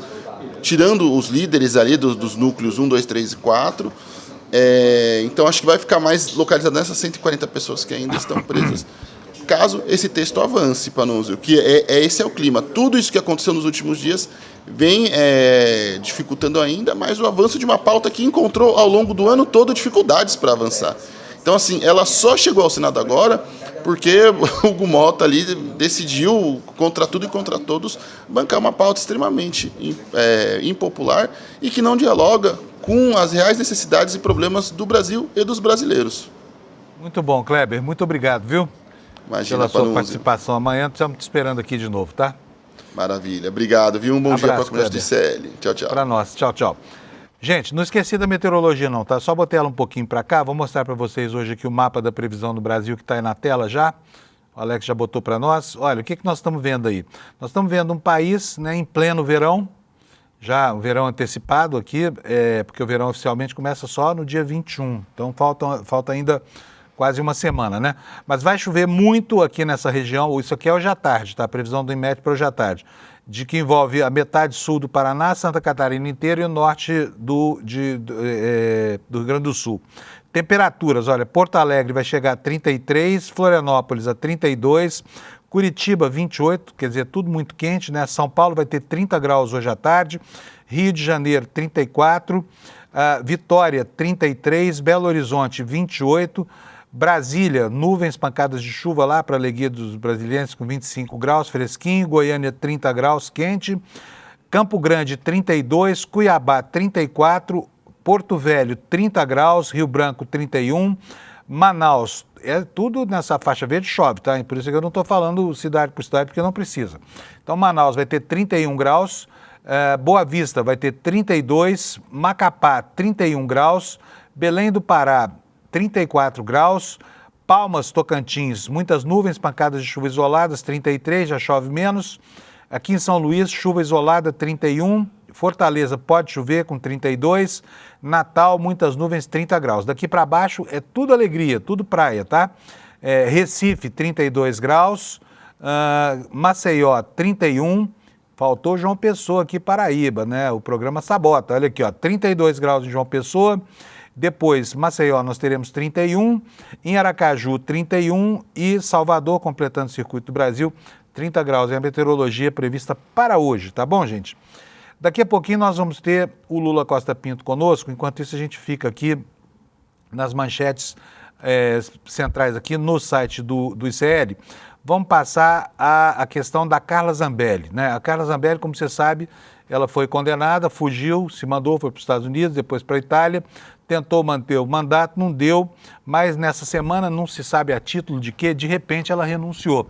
tirando os líderes ali dos núcleos 1, 2, 3 e 4. Então acho que vai ficar mais localizado nessas 140 pessoas que ainda estão presas, caso esse texto avance, Panunzio, que esse é o clima. Tudo isso que aconteceu nos últimos dias vem dificultando ainda mais o avanço de uma pauta que encontrou ao longo do ano todo dificuldades para avançar. Então, assim, ela só chegou ao Senado agora porque o Hugo Mota ali decidiu, contra tudo e contra todos, bancar uma pauta extremamente impopular e que não dialoga com as reais necessidades e problemas do Brasil e dos brasileiros. Muito bom, Kleber. Muito obrigado, viu? Imagina, pela sua Panunzio. participação. Amanhã estamos te esperando aqui de novo, tá? Maravilha. Obrigado, viu? Um bom dia para a comunidade do ICL. Tchau, tchau. Para nós. Tchau, tchau. Gente, não esqueci da meteorologia não, tá? Só botei ela um pouquinho para cá. Vou mostrar para vocês hoje aqui o mapa da previsão do Brasil que está aí na tela já. O Alex já botou para nós. Olha, o que nós estamos vendo aí? Nós estamos vendo um país, né, em pleno verão, já o verão antecipado aqui, porque o verão oficialmente começa só no dia 21. Então falta ainda quase uma semana, né? Mas vai chover muito aqui nessa região. Isso aqui é hoje à tarde, tá? A previsão do INMET para hoje à tarde. De que envolve a metade sul do Paraná, Santa Catarina inteira e o norte do Rio Grande do Sul. Temperaturas, olha, Porto Alegre vai chegar a 33, Florianópolis a 32, Curitiba 28, quer dizer, tudo muito quente, né? São Paulo vai ter 30 graus hoje à tarde, Rio de Janeiro 34, Vitória 33, Belo Horizonte 28, Brasília, nuvens, pancadas de chuva lá para a alegria dos brasileiros com 25 graus, fresquinho, Goiânia 30 graus, quente, Campo Grande 32, Cuiabá 34, Porto Velho 30 graus, Rio Branco 31, Manaus, tudo nessa faixa verde chove, tá? Por isso que eu não estou falando cidade por cidade, porque não precisa. Então Manaus vai ter 31 graus, Boa Vista vai ter 32, Macapá 31 graus, Belém do Pará 34 graus, Palmas, Tocantins, muitas nuvens, pancadas de chuva isoladas, 33, já chove menos. Aqui em São Luís, chuva isolada, 31. Fortaleza pode chover com 32. Natal, muitas nuvens, 30 graus. Daqui para baixo é tudo alegria, tudo praia, tá? Recife, 32 graus. Maceió, 31. Faltou João Pessoa aqui, Paraíba, né? O programa sabota. Olha aqui, ó, 32 graus em João Pessoa. Depois, Maceió, nós teremos 31, em Aracaju, 31 e Salvador, completando o circuito do Brasil, 30 graus. É a meteorologia prevista para hoje, tá bom, gente? Daqui a pouquinho nós vamos ter o Lula Costa Pinto conosco, enquanto isso a gente fica aqui nas manchetes centrais aqui no site do ICL. Vamos passar a questão da Carla Zambelli, né? A Carla Zambelli, como você sabe, ela foi condenada, fugiu, se mandou, foi para os Estados Unidos, depois para a Itália, tentou manter o mandato, não deu, mas nessa semana não se sabe a título de quê, de repente ela renunciou.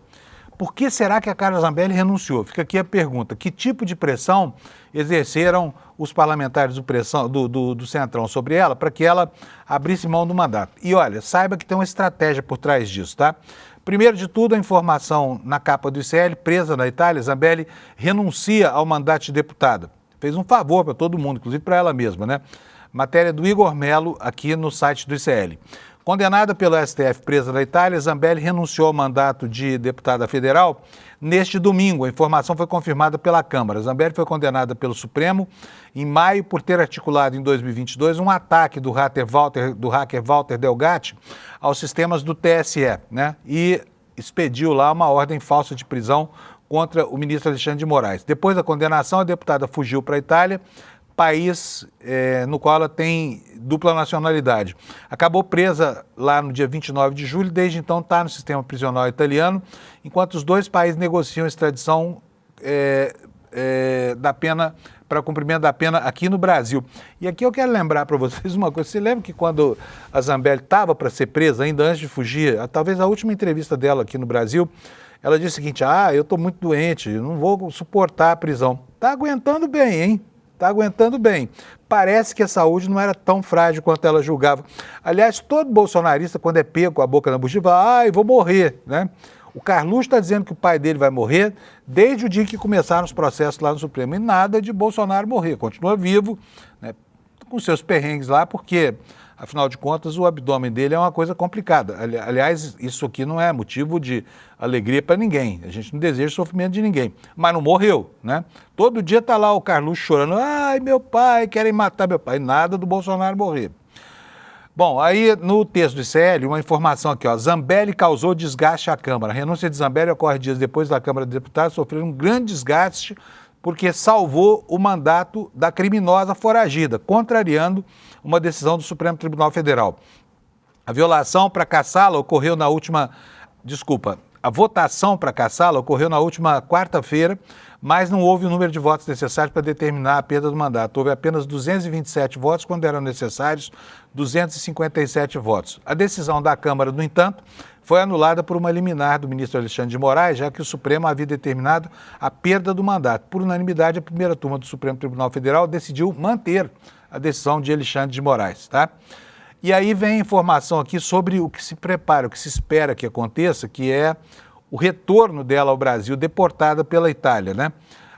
Por que será que a Carla Zambelli renunciou? Fica aqui a pergunta, que tipo de pressão exerceram os parlamentares do Centrão sobre ela para que ela abrisse mão do mandato? E olha, saiba que tem uma estratégia por trás disso, tá? Primeiro de tudo, a informação na capa do ICL, presa na Itália, Zambelli renuncia ao mandato de deputada. Fez um favor para todo mundo, inclusive para ela mesma, né? Matéria do Igor Melo aqui no site do ICL. Condenada pelo STF presa na Itália, Zambelli renunciou ao mandato de deputada federal neste domingo. A informação foi confirmada pela Câmara. Zambelli foi condenada pelo Supremo em maio por ter articulado em 2022 um ataque do hacker Walter Delgatti aos sistemas do TSE, né? E expediu lá uma ordem falsa de prisão contra o ministro Alexandre de Moraes. Depois da condenação, a deputada fugiu para a Itália, país no qual ela tem dupla nacionalidade. Acabou presa lá no dia 29 de julho, desde então está no sistema prisional italiano, enquanto os dois países negociam extradição da pena, para cumprimento da pena aqui no Brasil. E aqui eu quero lembrar para vocês uma coisa. Você lembra que quando a Zambelli estava para ser presa, ainda antes de fugir, talvez a última entrevista dela aqui no Brasil, ela disse o seguinte: eu estou muito doente, não vou suportar a prisão. Está aguentando bem, hein? Está aguentando bem. Parece que a saúde não era tão frágil quanto ela julgava. Aliás, todo bolsonarista, quando é pego com a boca na bucha, fala, vou morrer, né? O Carluxo está dizendo que o pai dele vai morrer desde o dia que começaram os processos lá no Supremo. E nada de Bolsonaro morrer. Continua vivo, né, com seus perrengues lá, porque, afinal de contas, o abdômen dele é uma coisa complicada. Aliás, isso aqui não é motivo de alegria para ninguém. A gente não deseja sofrimento de ninguém. Mas não morreu, né? Todo dia está lá o Carluxo chorando. Ai, meu pai, querem matar meu pai. Nada do Bolsonaro morrer. Bom, aí no texto do ICL, uma informação aqui, ó. Zambelli causou desgaste à Câmara. A renúncia de Zambelli ocorre dias depois da Câmara dos Deputados sofrer um grande desgaste porque salvou o mandato da criminosa foragida, contrariando uma decisão do Supremo Tribunal Federal. A votação para caçá-la ocorreu na última quarta-feira, mas não houve o número de votos necessários para determinar a perda do mandato. Houve apenas 227 votos, quando eram necessários 257 votos. A decisão da Câmara, no entanto, foi anulada por uma liminar do ministro Alexandre de Moraes, já que o Supremo havia determinado a perda do mandato. Por unanimidade, a primeira turma do Supremo Tribunal Federal decidiu manter a decisão de Alexandre de Moraes, tá? E aí vem a informação aqui sobre o que se prepara, o que se espera que aconteça, que é o retorno dela ao Brasil, deportada pela Itália, né?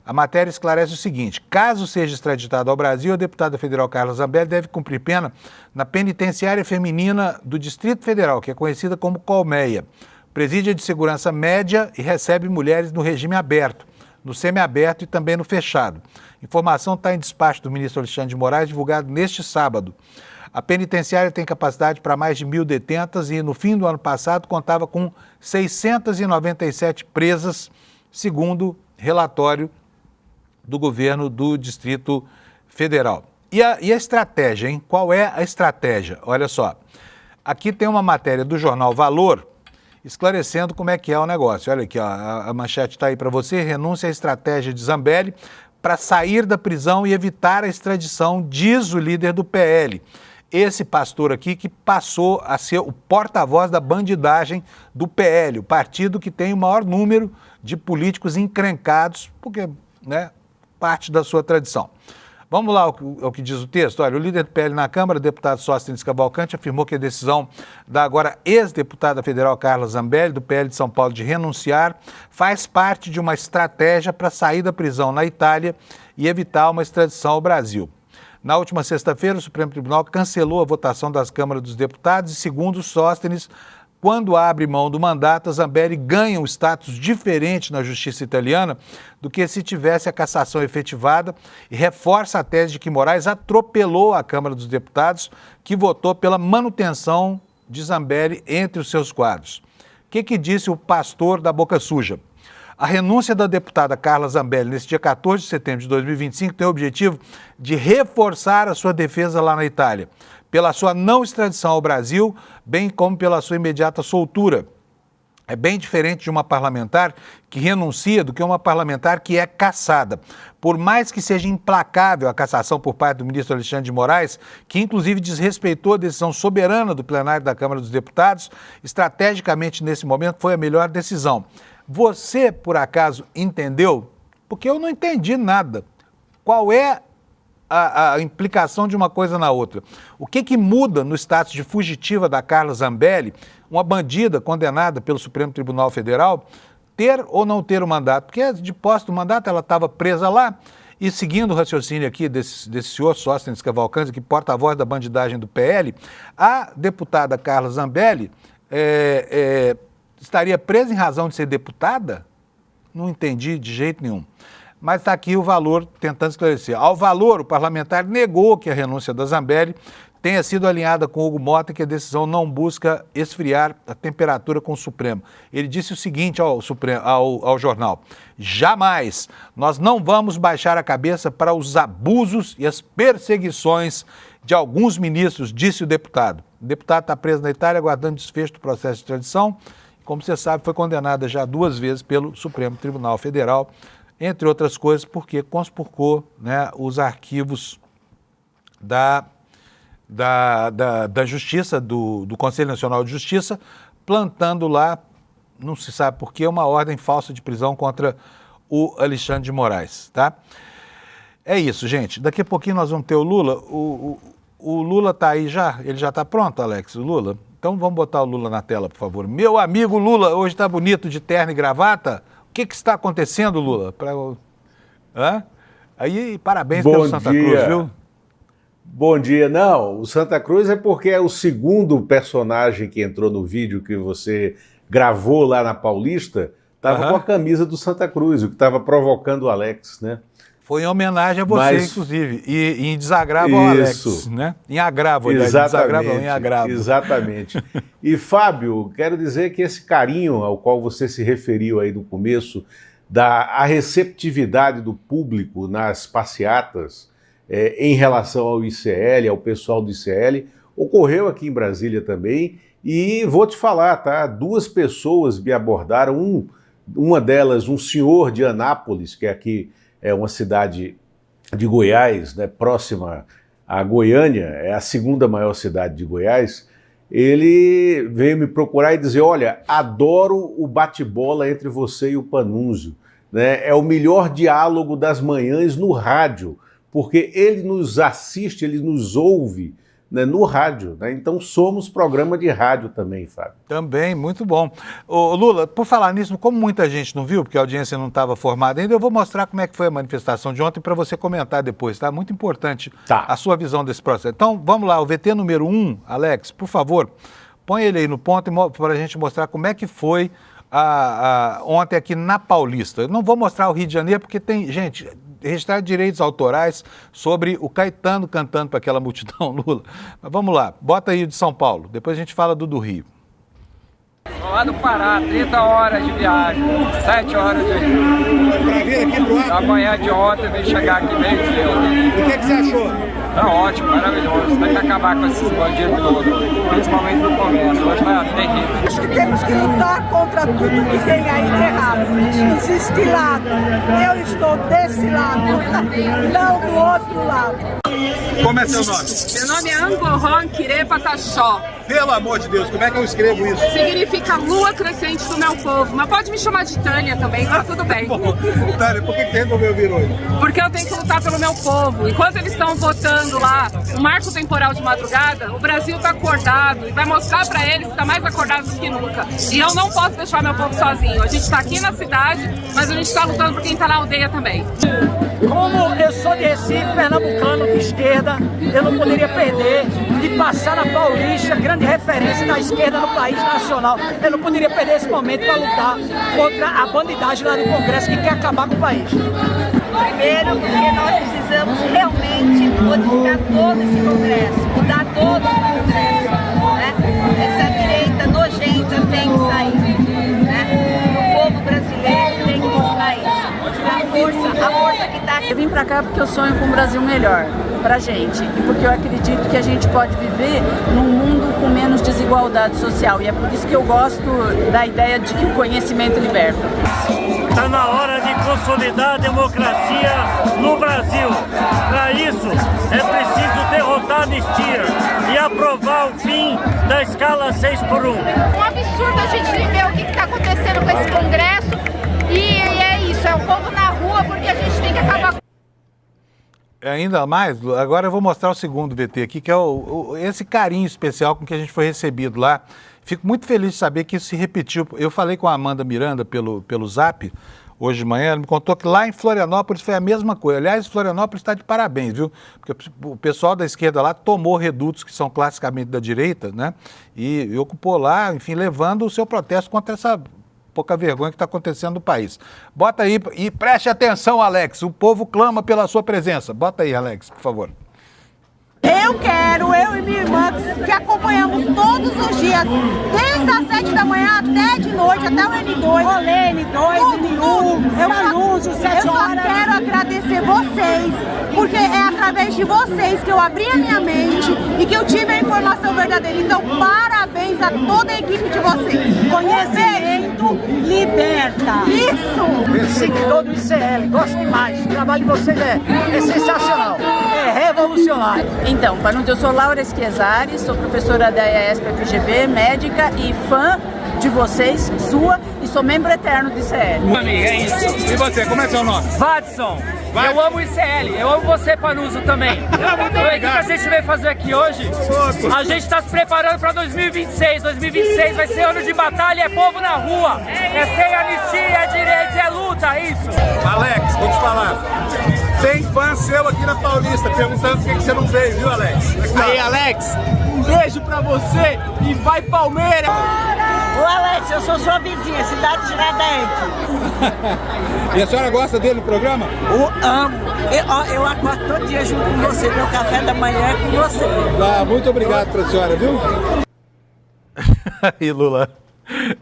A matéria esclarece o seguinte: caso seja extraditada ao Brasil, a deputada federal Carla Zambelli deve cumprir pena na penitenciária feminina do Distrito Federal, que é conhecida como Colmeia. Presídio de segurança média e recebe mulheres no regime aberto, no semiaberto e também no fechado. Informação está em despacho do ministro Alexandre de Moraes, divulgado neste sábado. A penitenciária tem capacidade para mais de 1.000 detentas e, no fim do ano passado, contava com 697 presas, segundo relatório do governo do Distrito Federal. E a estratégia, hein? Qual é a estratégia? Olha só, aqui tem uma matéria do jornal Valor esclarecendo como é que é o negócio. Olha aqui, ó, a manchete está aí para você: renúncia à estratégia de Zambelli para sair da prisão e evitar a extradição, diz o líder do PL. Esse pastor aqui que passou a ser o porta-voz da bandidagem do PL, o partido que tem o maior número de políticos encrencados, porque, né, parte da sua tradição. Vamos lá ao que diz o texto. Olha, o líder do PL na Câmara, o deputado Sóstenes Cavalcante, afirmou que a decisão da agora ex-deputada federal Carla Zambelli, do PL de São Paulo, de renunciar, faz parte de uma estratégia para sair da prisão na Itália e evitar uma extradição ao Brasil. Na última sexta-feira, o Supremo Tribunal cancelou a votação das câmaras dos deputados e, segundo Sóstenes, quando abre mão do mandato, a Zambelli ganha um status diferente na justiça italiana do que se tivesse a cassação efetivada e reforça a tese de que Moraes atropelou a Câmara dos Deputados, que votou pela manutenção de Zambelli entre os seus quadros. O que disse o pastor da boca suja? A renúncia da deputada Carla Zambelli nesse dia 14 de setembro de 2025 tem o objetivo de reforçar a sua defesa lá na Itália, pela sua não extradição ao Brasil, bem como pela sua imediata soltura. É bem diferente de uma parlamentar que renuncia do que uma parlamentar que é cassada. Por mais que seja implacável a cassação por parte do ministro Alexandre de Moraes, que inclusive desrespeitou a decisão soberana do plenário da Câmara dos Deputados, estrategicamente nesse momento foi a melhor decisão. Você, por acaso, entendeu? Porque eu não entendi nada. Qual é a implicação de uma coisa na outra? O que muda no status de fugitiva da Carla Zambelli, uma bandida condenada pelo Supremo Tribunal Federal, ter ou não ter o mandato? Porque de posse do mandato ela estava presa lá E seguindo o raciocínio aqui desse senhor Sóstenes Cavalcanti, que porta-voz da bandidagem do PL, a deputada Carla Zambelli estaria presa em razão de ser deputada? Não entendi de jeito nenhum. Mas está aqui o Valor tentando esclarecer. Ao Valor, o parlamentar negou que a renúncia da Zambelli tenha sido alinhada com Hugo Mota e que a decisão não busca esfriar a temperatura com o Supremo. Ele disse o seguinte ao jornal: jamais, nós não vamos baixar a cabeça para os abusos e as perseguições de alguns ministros, disse o deputado. O deputado está preso na Itália aguardando desfecho do processo de extradição. Como você sabe, foi condenada já 2 vezes pelo Supremo Tribunal Federal, entre outras coisas, porque conspurcou, né, os arquivos da Justiça, do Conselho Nacional de Justiça, plantando lá, não se sabe por quê, uma ordem falsa de prisão contra o Alexandre de Moraes, tá? É isso, gente. Daqui a pouquinho nós vamos ter o Lula. O Lula está aí já? Ele já está pronto, Alex, o Lula? Então vamos botar o Lula na tela, por favor. Meu amigo Lula, hoje está bonito de terno e gravata. O que está acontecendo, Lula? Aí, parabéns pelo Santa Cruz, viu? Bom dia. Não, o Santa Cruz é porque é o segundo personagem que entrou no vídeo que você gravou lá na Paulista, estava com a camisa do Santa Cruz, o que estava provocando o Alex, né? Foi em homenagem a você, inclusive, e em desagravo ao Alex, né? Em agravo, aliás, desagravo não, em agravo. Exatamente. E, Fábio, quero dizer que esse carinho ao qual você se referiu aí no começo, a receptividade do público nas passeatas em relação ao ICL, ao pessoal do ICL, ocorreu aqui em Brasília também, e vou te falar, tá? 2 pessoas me abordaram, uma delas, um senhor de Anápolis, que é aqui, é uma cidade de Goiás, né, próxima a Goiânia, é a 2ª maior cidade de Goiás. Ele veio me procurar e dizer: olha, adoro o bate-bola entre você e o Panunzio, né? É o melhor diálogo das manhãs no rádio, porque ele nos assiste, ele nos ouve, né, no rádio, né? Então somos programa de rádio também, Fábio. Também, muito bom. Ô, Lula, por falar nisso, como muita gente não viu, porque a audiência não estava formada ainda, eu vou mostrar como é que foi a manifestação de ontem para você comentar depois, tá? Muito importante a sua visão desse processo. Então, vamos lá, o VT número 1, Alex, por favor, põe ele aí no ponto para a gente mostrar como é que foi ontem aqui na Paulista. Eu não vou mostrar o Rio de Janeiro, porque tem, gente, registrar direitos autorais sobre o Caetano cantando para aquela multidão, Lula. Mas vamos lá, bota aí o de São Paulo, depois a gente fala do Rio. Lá do Pará, 30 horas de viagem, 7 horas de Rio. Pra vir aqui pro Da manhã de ontem, vim chegar aqui meio-dia. O que você achou? Tá ótimo, maravilhoso. Tem que acabar com esses bandidos todos, principalmente no Congresso. Hoje tá terrível. Acho que temos que lutar contra tudo que vem aí de errado. Existe lado. Eu estou desse lado, não do outro lado. Como é seu nome? Meu nome é Angorron Kirepataxó. Pelo amor de Deus, como é que eu escrevo isso? Significa lua crescente do meu povo. Mas pode me chamar de Tânia também, tá tudo bem. Tânia, por que você resolveu vir hoje? Porque eu tenho que lutar pelo meu povo. Enquanto eles estão votando lá o marco temporal de madrugada, o Brasil está acordado e vai mostrar para eles que está mais acordado do que nunca. E eu não posso deixar meu povo sozinho. A gente está aqui na cidade, mas a gente está lutando por quem está na aldeia também. Como eu sou de Recife, pernambucano, de esquerda, eu não poderia perder de passar na Paulista, grande referência da esquerda no país nacional. Eu não poderia perder esse momento para lutar contra a bandidagem lá do Congresso que quer acabar com o país. Primeiro, porque nós precisamos realmente modificar todo esse Congresso, mudar todo o Congresso, né? Essa direita nojenta tem que sair, né? O povo brasileiro tem que mostrar isso. A força que está aqui. Eu vim pra cá porque eu sonho com um Brasil melhor pra gente e porque eu acredito que a gente pode viver num mundo com menos desigualdade social e é por isso que eu gosto da ideia de que o conhecimento liberta. Está na hora de consolidar a democracia no Brasil. Para isso, é preciso derrotar a anistia e aprovar o fim da escala 6x1. Um absurdo a gente ver o que está acontecendo com esse Congresso e é isso, é o povo na rua porque a gente tem que acabar com... Ainda mais, agora eu vou mostrar o segundo VT aqui, que é esse carinho especial com que a gente foi recebido lá. Fico muito feliz de saber que isso se repetiu. Eu falei com a Amanda Miranda pelo Zap. hoje de manhã, ele me contou que lá em Florianópolis foi a mesma coisa. Aliás, Florianópolis está de parabéns, viu? Porque o pessoal da esquerda lá tomou redutos que são classicamente da direita, né? E ocupou lá, enfim, levando o seu protesto contra essa pouca vergonha que está acontecendo no país. Bota aí e preste atenção, Alex. O povo clama pela sua presença. Bota aí, Alex, por favor. Eu e minha irmã, que acompanhamos todos os dias, desde as 7 da manhã até de noite, até o N2. Olene, 2, N1, Anúncio, 7 horas. Eu só quero agradecer vocês, porque é através de vocês que eu abri a minha mente e que eu tive a informação verdadeira. Então, parabéns a toda a equipe de vocês. Conhecimento liberta. Isso! Seguidor do ICL, gosto demais. O trabalho de vocês é sensacional, é revolucionário. Então, Panunzio, eu sou Laura Schiesari, sou professora da EASP FGV, médica e fã de vocês, sua, e sou membro eterno do ICL. Meu amigo, é isso. E você, como é seu nome? Vadson, eu amo o ICL, eu amo você, Panunzio, também. O que a gente veio fazer aqui hoje? A gente está se preparando para 2026. 2026 vai ser ano de batalha, é povo na rua. É sem anistia, é direitos, é luta, é isso. Alex, vou te falar. Tem fã seu aqui na Paulista perguntando por que você não veio, viu, Alex? Aí, Alex, um beijo pra você e vai Palmeiras! Ô Alex, eu sou sua vizinha, cidade de Tiradentes. E a senhora gosta dele no programa? Eu amo. Eu acordo todo dia junto com você, meu café da manhã é com você. Muito obrigado pra senhora, viu? E Lula,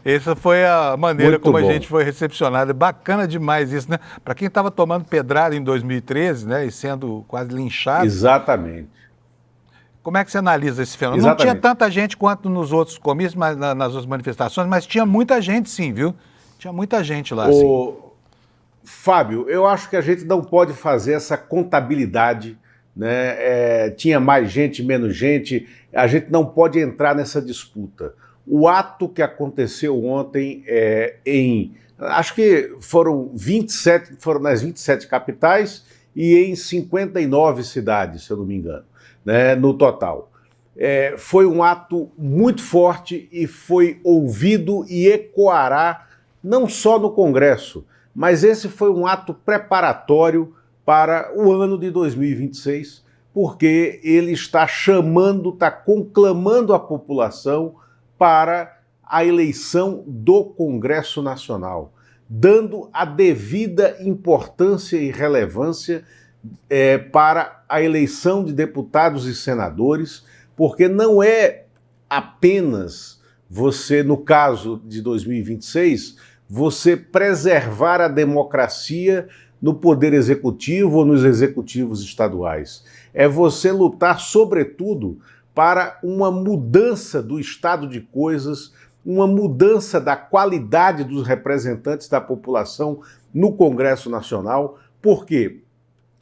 essa foi a maneira Muito como bom. a gente foi recepcionado. É bacana demais isso, né? Para quem estava tomando pedrada em 2013, né, e sendo quase linchado. Exatamente. Como é que você analisa esse fenômeno? Exatamente. Não tinha tanta gente quanto nos outros comícios, mas nas outras manifestações, mas tinha muita gente sim, viu? Tinha muita gente lá, sim. Fábio, eu acho que a gente não pode fazer essa contabilidade, né? Tinha mais gente, menos gente, a gente não pode entrar nessa disputa. O ato que aconteceu ontem acho que foram nas 27 capitais e em 59 cidades, se eu não me engano, né, no total. Foi um ato muito forte e foi ouvido e ecoará não só no Congresso, mas esse foi um ato preparatório para o ano de 2026, porque ele está conclamando a população para a eleição do Congresso Nacional, dando a devida importância e relevância para a eleição de deputados e senadores, porque não é apenas você, no caso de 2026, você preservar a democracia no Poder Executivo ou nos executivos estaduais. É você lutar, sobretudo, para uma mudança do estado de coisas, uma mudança da qualidade dos representantes da população no Congresso Nacional, porque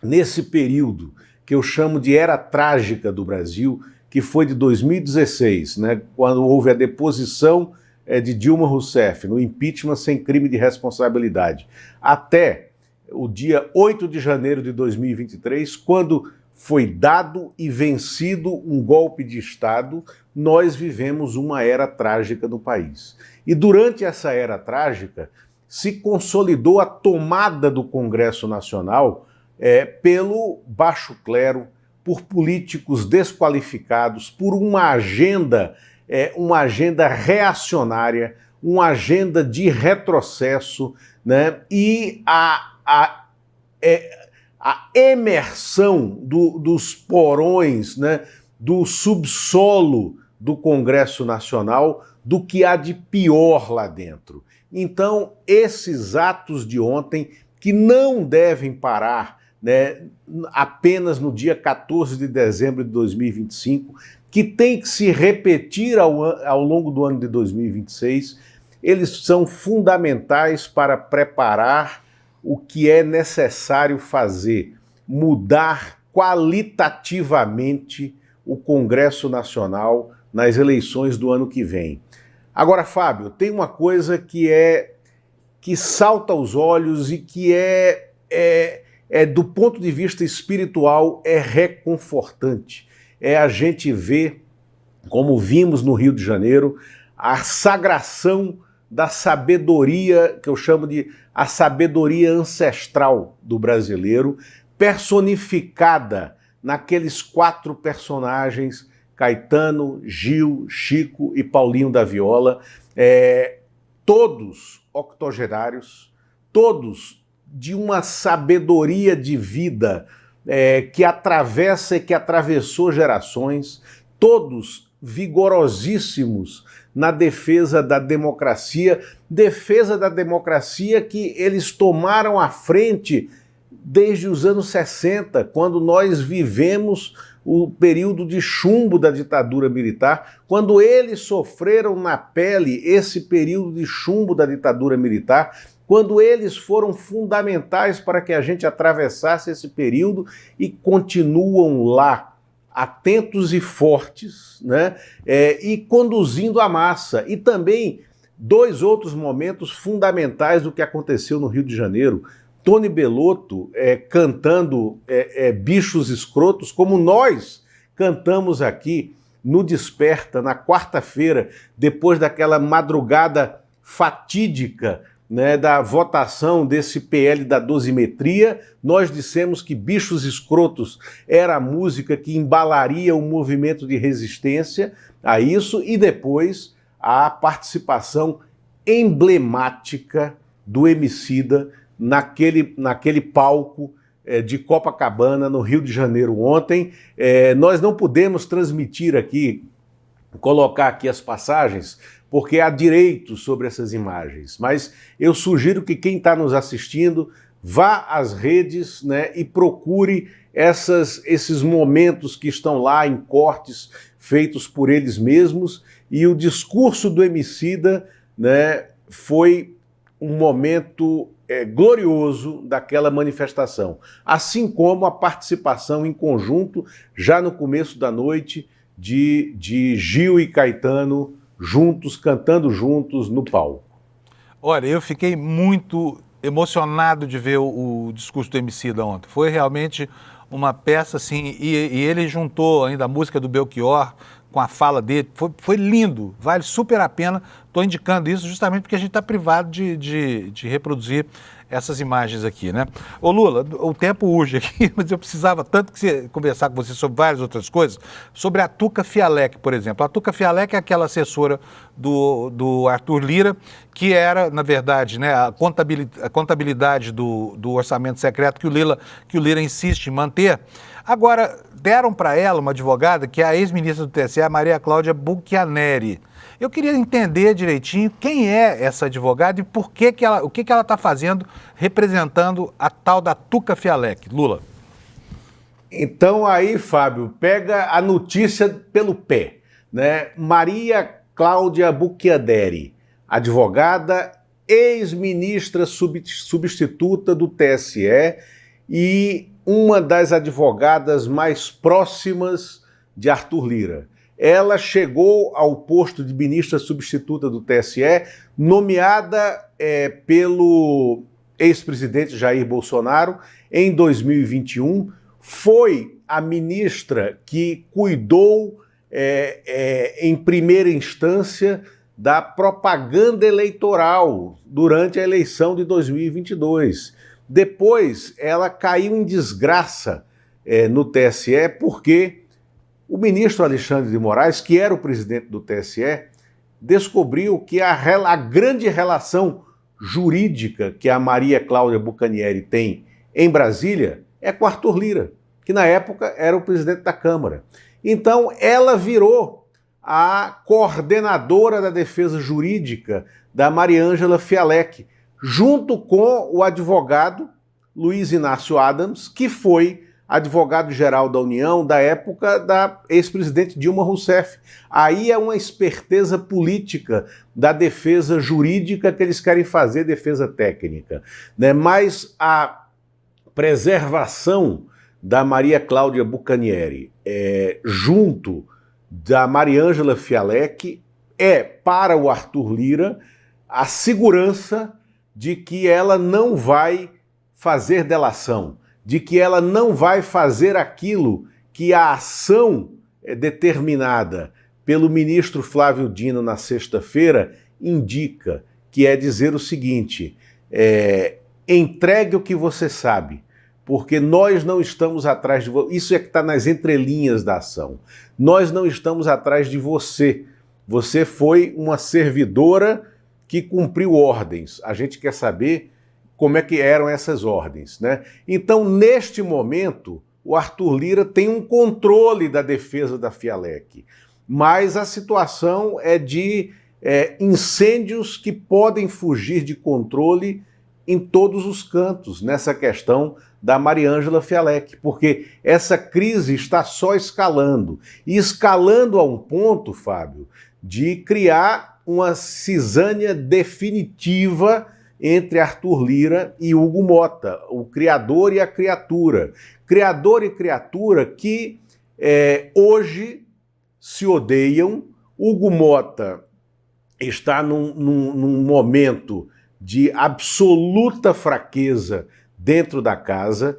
nesse período que eu chamo de era trágica do Brasil, que foi de 2016, né, quando houve a deposição de Dilma Rousseff no impeachment sem crime de responsabilidade, até o dia 8 de janeiro de 2023, quando foi dado e vencido um golpe de Estado, nós vivemos uma era trágica no país. E durante essa era trágica, se consolidou a tomada do Congresso Nacional pelo baixo clero, por políticos desqualificados, por uma agenda reacionária, uma agenda de retrocesso, né? E a emersão dos porões, né, do subsolo do Congresso Nacional, do que há de pior lá dentro. Então, esses atos de ontem, que não devem parar, né, apenas no dia 14 de dezembro de 2025, que tem que se repetir ao longo do ano de 2026, eles são fundamentais para preparar o que é necessário fazer, mudar qualitativamente o Congresso Nacional nas eleições do ano que vem. Agora, Fábio, tem uma coisa que salta aos olhos e que do ponto de vista espiritual, é reconfortante. É a gente ver, como vimos no Rio de Janeiro, a sagração da sabedoria, que eu chamo de a sabedoria ancestral do brasileiro, personificada naqueles 4 personagens, Caetano, Gil, Chico e Paulinho da Viola, todos octogenários, todos de uma sabedoria de vida que atravessa e que atravessou gerações, todos vigorosíssimos na defesa da democracia que eles tomaram à frente desde os anos 60, quando nós vivemos o período de chumbo da ditadura militar, quando eles sofreram na pele esse período de chumbo da ditadura militar, quando eles foram fundamentais para que a gente atravessasse esse período e continuam lá, atentos e fortes, né? E conduzindo a massa. E também 2 outros momentos fundamentais do que aconteceu no Rio de Janeiro. Tony Bellotto cantando Bichos Escrotos, como nós cantamos aqui no Desperta, na quarta-feira, depois daquela madrugada fatídica, né, da votação desse PL da dosimetria. Nós dissemos que Bichos Escrotos era a música que embalaria o movimento de resistência a isso, e depois a participação emblemática do Emicida naquele palco de Copacabana, no Rio de Janeiro ontem. Nós não pudemos transmitir aqui, colocar aqui as passagens, porque há direito sobre essas imagens, mas eu sugiro que quem está nos assistindo vá às redes, né, e procure esses momentos que estão lá em cortes feitos por eles mesmos, e o discurso do Emicida, né, foi um momento glorioso daquela manifestação, assim como a participação em conjunto, já no começo da noite, de Gil e Caetano juntos, cantando juntos no palco. Olha, eu fiquei muito emocionado de ver o discurso do Emicida ontem. Foi realmente uma peça assim, e ele juntou ainda a música do Belchior com a fala dele, foi lindo, vale super a pena. Estou indicando isso justamente porque a gente está privado de reproduzir essas imagens aqui, né? Ô Lula, o tempo urge aqui, mas eu precisava tanto conversar com você sobre várias outras coisas, sobre a Tuca Fialek, por exemplo. A Tuca Fialek é aquela assessora do Arthur Lira, que era, na verdade, né, a contabilidade do orçamento secreto que o Lira insiste em manter. Agora, deram para ela uma advogada, que é a ex-ministra do TSE, Maria Cláudia Buchianeri. Eu queria entender direitinho quem é essa advogada e o que ela está fazendo representando a tal da Tuca Fialek. Lula. Então aí, Fábio, pega a notícia pelo pé, né? Maria Cláudia Buchianeri, advogada, ex-ministra substituta do TSE e uma das advogadas mais próximas de Arthur Lira. Ela chegou ao posto de ministra substituta do TSE, nomeada pelo ex-presidente Jair Bolsonaro em 2021. Foi a ministra que cuidou, em primeira instância, da propaganda eleitoral durante a eleição de 2022. Depois, ela caiu em desgraça no TSE porque o ministro Alexandre de Moraes, que era o presidente do TSE, descobriu que a grande relação jurídica que a Maria Cláudia Buchianeri tem em Brasília é com Arthur Lira, que na época era o presidente da Câmara. Então, ela virou a coordenadora da defesa jurídica da Mariângela Fialek, junto com o advogado Luiz Inácio Adams, que foi advogado-geral da União da época da ex-presidente Dilma Rousseff. Aí é uma esperteza política da defesa jurídica que eles querem fazer, defesa técnica, né? Mas a preservação da Maria Cláudia Buchianeri junto da Mariângela Fialek para o Arthur Lira, a segurança de que ela não vai fazer delação, de que ela não vai fazer aquilo que a ação determinada pelo ministro Flávio Dino na sexta-feira indica, que é dizer o seguinte, entregue o que você sabe, porque nós não estamos atrás de você. Isso é que está nas entrelinhas da ação. Nós não estamos atrás de você. Você foi uma servidora que cumpriu ordens. A gente quer saber como é que eram essas ordens, né? Então, neste momento, o Arthur Lira tem um controle da defesa da Fialec, mas a situação é de incêndios que podem fugir de controle em todos os cantos, nessa questão da Mariângela Fialec, porque essa crise está só escalando, e escalando a um ponto, Fábio, de criar uma cisânia definitiva entre Arthur Lira e Hugo Motta, o criador e a criatura. Criador e criatura que hoje se odeiam. Hugo Motta está num momento de absoluta fraqueza dentro da casa.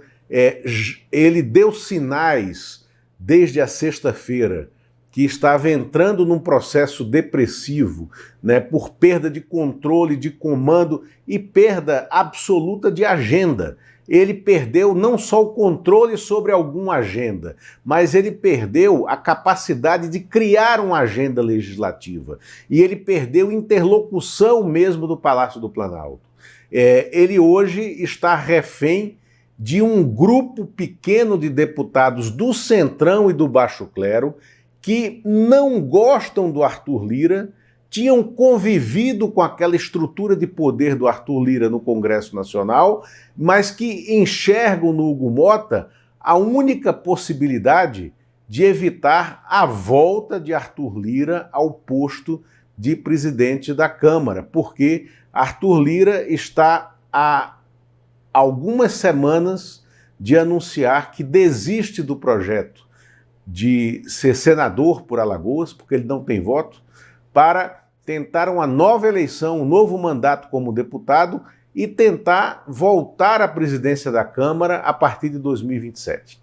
Ele deu sinais desde a sexta-feira que estava entrando num processo depressivo, né, por perda de controle, de comando e perda absoluta de agenda. Ele perdeu não só o controle sobre alguma agenda, mas ele perdeu a capacidade de criar uma agenda legislativa. E ele perdeu interlocução mesmo do Palácio do Planalto. Ele hoje está refém de um grupo pequeno de deputados do Centrão e do Baixo Clero que não gostam do Arthur Lira, tinham convivido com aquela estrutura de poder do Arthur Lira no Congresso Nacional, mas que enxergam no Hugo Motta a única possibilidade de evitar a volta de Arthur Lira ao posto de presidente da Câmara, porque Arthur Lira está há algumas semanas de anunciar que desiste do projeto de ser senador por Alagoas, porque ele não tem voto, para tentar uma nova eleição, um novo mandato como deputado e tentar voltar à presidência da Câmara a partir de 2027.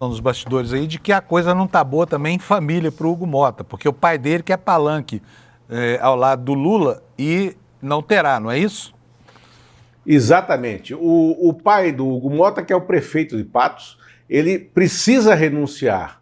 Nos bastidores aí de que a coisa não está boa também em família para o Hugo Motta, porque o pai dele que é palanque ao lado do Lula e não terá, não é isso? Exatamente. O pai do Hugo Motta, que é o prefeito de Patos, ele precisa renunciar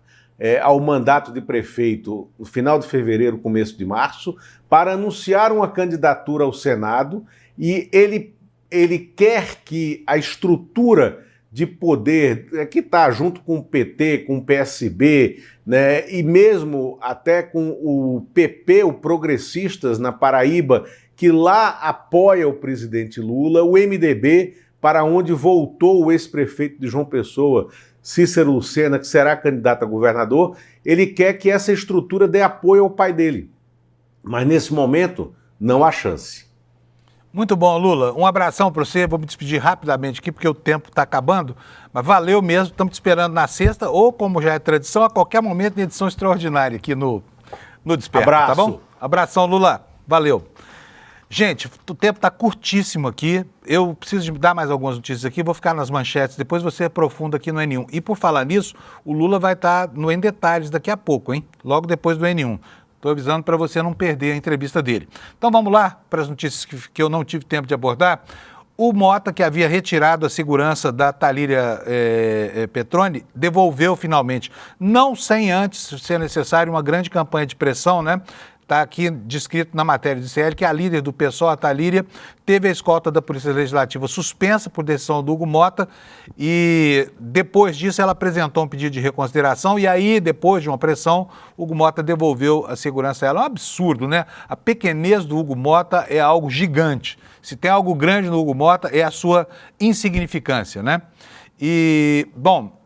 ao mandato de prefeito no final de fevereiro, começo de março, para anunciar uma candidatura ao Senado, e ele quer que a estrutura de poder que está junto com o PT, com o PSB, né, e mesmo até com o PP, o Progressistas na Paraíba, que lá apoia o presidente Lula, o MDB, para onde voltou o ex-prefeito de João Pessoa, Cícero Lucena, que será candidato a governador, ele quer que essa estrutura dê apoio ao pai dele. Mas nesse momento, não há chance. Muito bom, Lula. Um abração para você. Vou me despedir rapidamente aqui, porque o tempo está acabando. Mas valeu mesmo. Estamos te esperando na sexta, ou, como já é tradição, a qualquer momento, em edição extraordinária aqui no Desperta. Abraço. Tá bom? Abração, Lula. Valeu. Gente, o tempo está curtíssimo aqui. Eu preciso de dar mais algumas notícias aqui. Vou ficar nas manchetes. Depois você aprofunda aqui no N1. E por falar nisso, o Lula vai estar no Em Detalhes daqui a pouco, hein? Logo depois do N1. Estou avisando para você não perder a entrevista dele. Então vamos lá para as notícias que eu não tive tempo de abordar. O Motta, que havia retirado a segurança da Thalíria Petroni, devolveu finalmente. Não sem antes ser necessário uma grande campanha de pressão, né? Está aqui descrito na matéria do CL que a líder do PSOL, a Thalíria, teve a escolta da Polícia Legislativa suspensa por decisão do Hugo Motta e depois disso ela apresentou um pedido de reconsideração e aí, depois de uma pressão, Hugo Motta devolveu a segurança a ela. É um absurdo, né? A pequenez do Hugo Motta é algo gigante. Se tem algo grande no Hugo Motta é a sua insignificância, né? E, bom,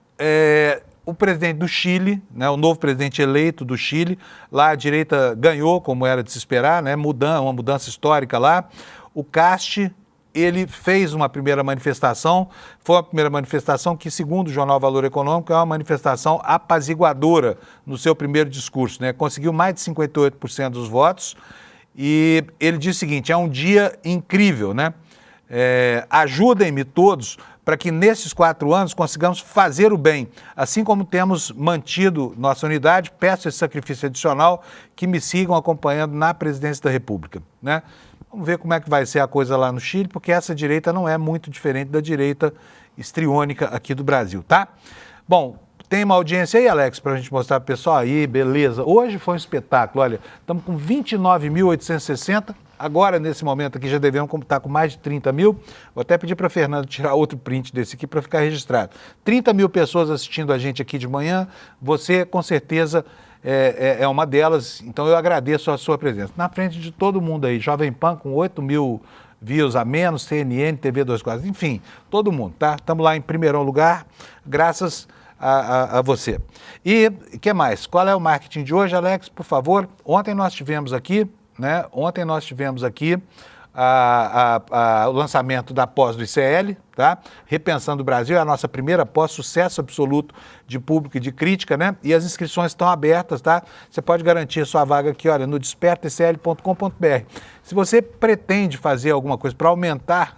o presidente do Chile, né, o novo presidente eleito do Chile, lá a direita ganhou, como era de se esperar, né, uma mudança histórica lá. O Cast, ele fez uma primeira manifestação, foi uma primeira manifestação que, segundo o jornal Valor Econômico, é uma manifestação apaziguadora no seu primeiro discurso, né, conseguiu mais de 58% dos votos e ele disse o seguinte: é um dia incrível, né? Ajudem-me todos para que nesses 4 anos consigamos fazer o bem. Assim como temos mantido nossa unidade, peço esse sacrifício adicional que me sigam acompanhando na presidência da República, né? Vamos ver como é que vai ser a coisa lá no Chile, porque essa direita não é muito diferente da direita histriônica aqui do Brasil, tá? Bom, tem uma audiência aí, Alex, para a gente mostrar para o pessoal aí, beleza. Hoje foi um espetáculo, olha, estamos com 29.860, agora nesse momento aqui já devemos estar com mais de 30 mil. Vou até pedir para a Fernanda tirar outro print desse aqui para ficar registrado. 30 mil pessoas assistindo a gente aqui de manhã, você com certeza é uma delas, então eu agradeço a sua presença. Na frente de todo mundo aí, Jovem Pan com 8 mil views a menos, CNN, TV 24, enfim, todo mundo, tá? Estamos lá em primeiro lugar, graças a você. E o que mais? Qual é o marketing de hoje, Alex, por favor? Ontem nós tivemos aqui, né? Ontem nós tivemos aqui o lançamento da pós do ICL, tá? Repensando o Brasil, é a nossa primeira pós, sucesso absoluto de público e de crítica, né? E as inscrições estão abertas, tá? Você pode garantir a sua vaga aqui, olha, no despertaicl.com.br. Se você pretende fazer alguma coisa para aumentar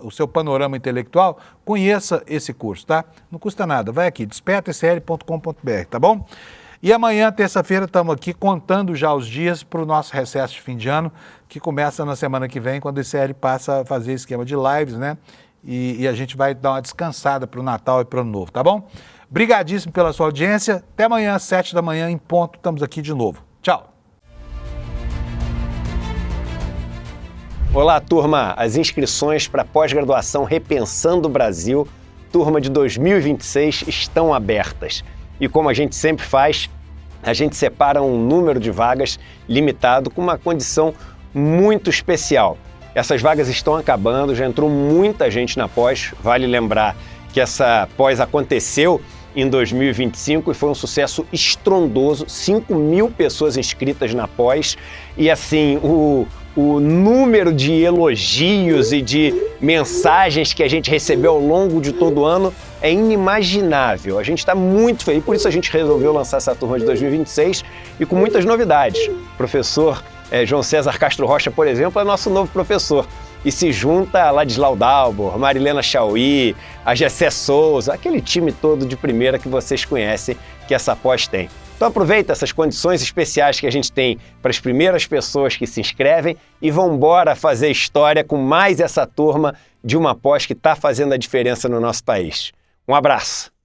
o seu panorama intelectual, conheça esse curso, tá? Não custa nada, vai aqui, despertaicl.com.br, tá bom? E amanhã, terça-feira, estamos aqui contando já os dias para o nosso recesso de fim de ano, que começa na semana que vem, quando o ICL passa a fazer esquema de lives, né? E a gente vai dar uma descansada para o Natal e para o Ano Novo, tá bom? Brigadíssimo pela sua audiência. Até amanhã, às 7 da manhã, em ponto, estamos aqui de novo. Tchau! Olá, turma! As inscrições para pós-graduação Repensando o Brasil, turma de 2026, estão abertas. E como a gente sempre faz, a gente separa um número de vagas limitado com uma condição muito especial. Essas vagas estão acabando, já entrou muita gente na pós. Vale lembrar que essa pós aconteceu em 2025 e foi um sucesso estrondoso, 5.000 pessoas inscritas na pós. E assim, o número de elogios e de mensagens que a gente recebeu ao longo de todo o ano é inimaginável. A gente está muito feliz, por isso a gente resolveu lançar essa turma de 2026 e com muitas novidades. O professor João César Castro Rocha, por exemplo, é nosso novo professor e se junta a Ladislau Dalbor, Marilena Chauí, a Gessé Souza, aquele time todo de primeira que vocês conhecem que essa pós tem. Então aproveita essas condições especiais que a gente tem para as primeiras pessoas que se inscrevem e vão embora fazer história com mais essa turma de uma pós que está fazendo a diferença no nosso país. Um abraço!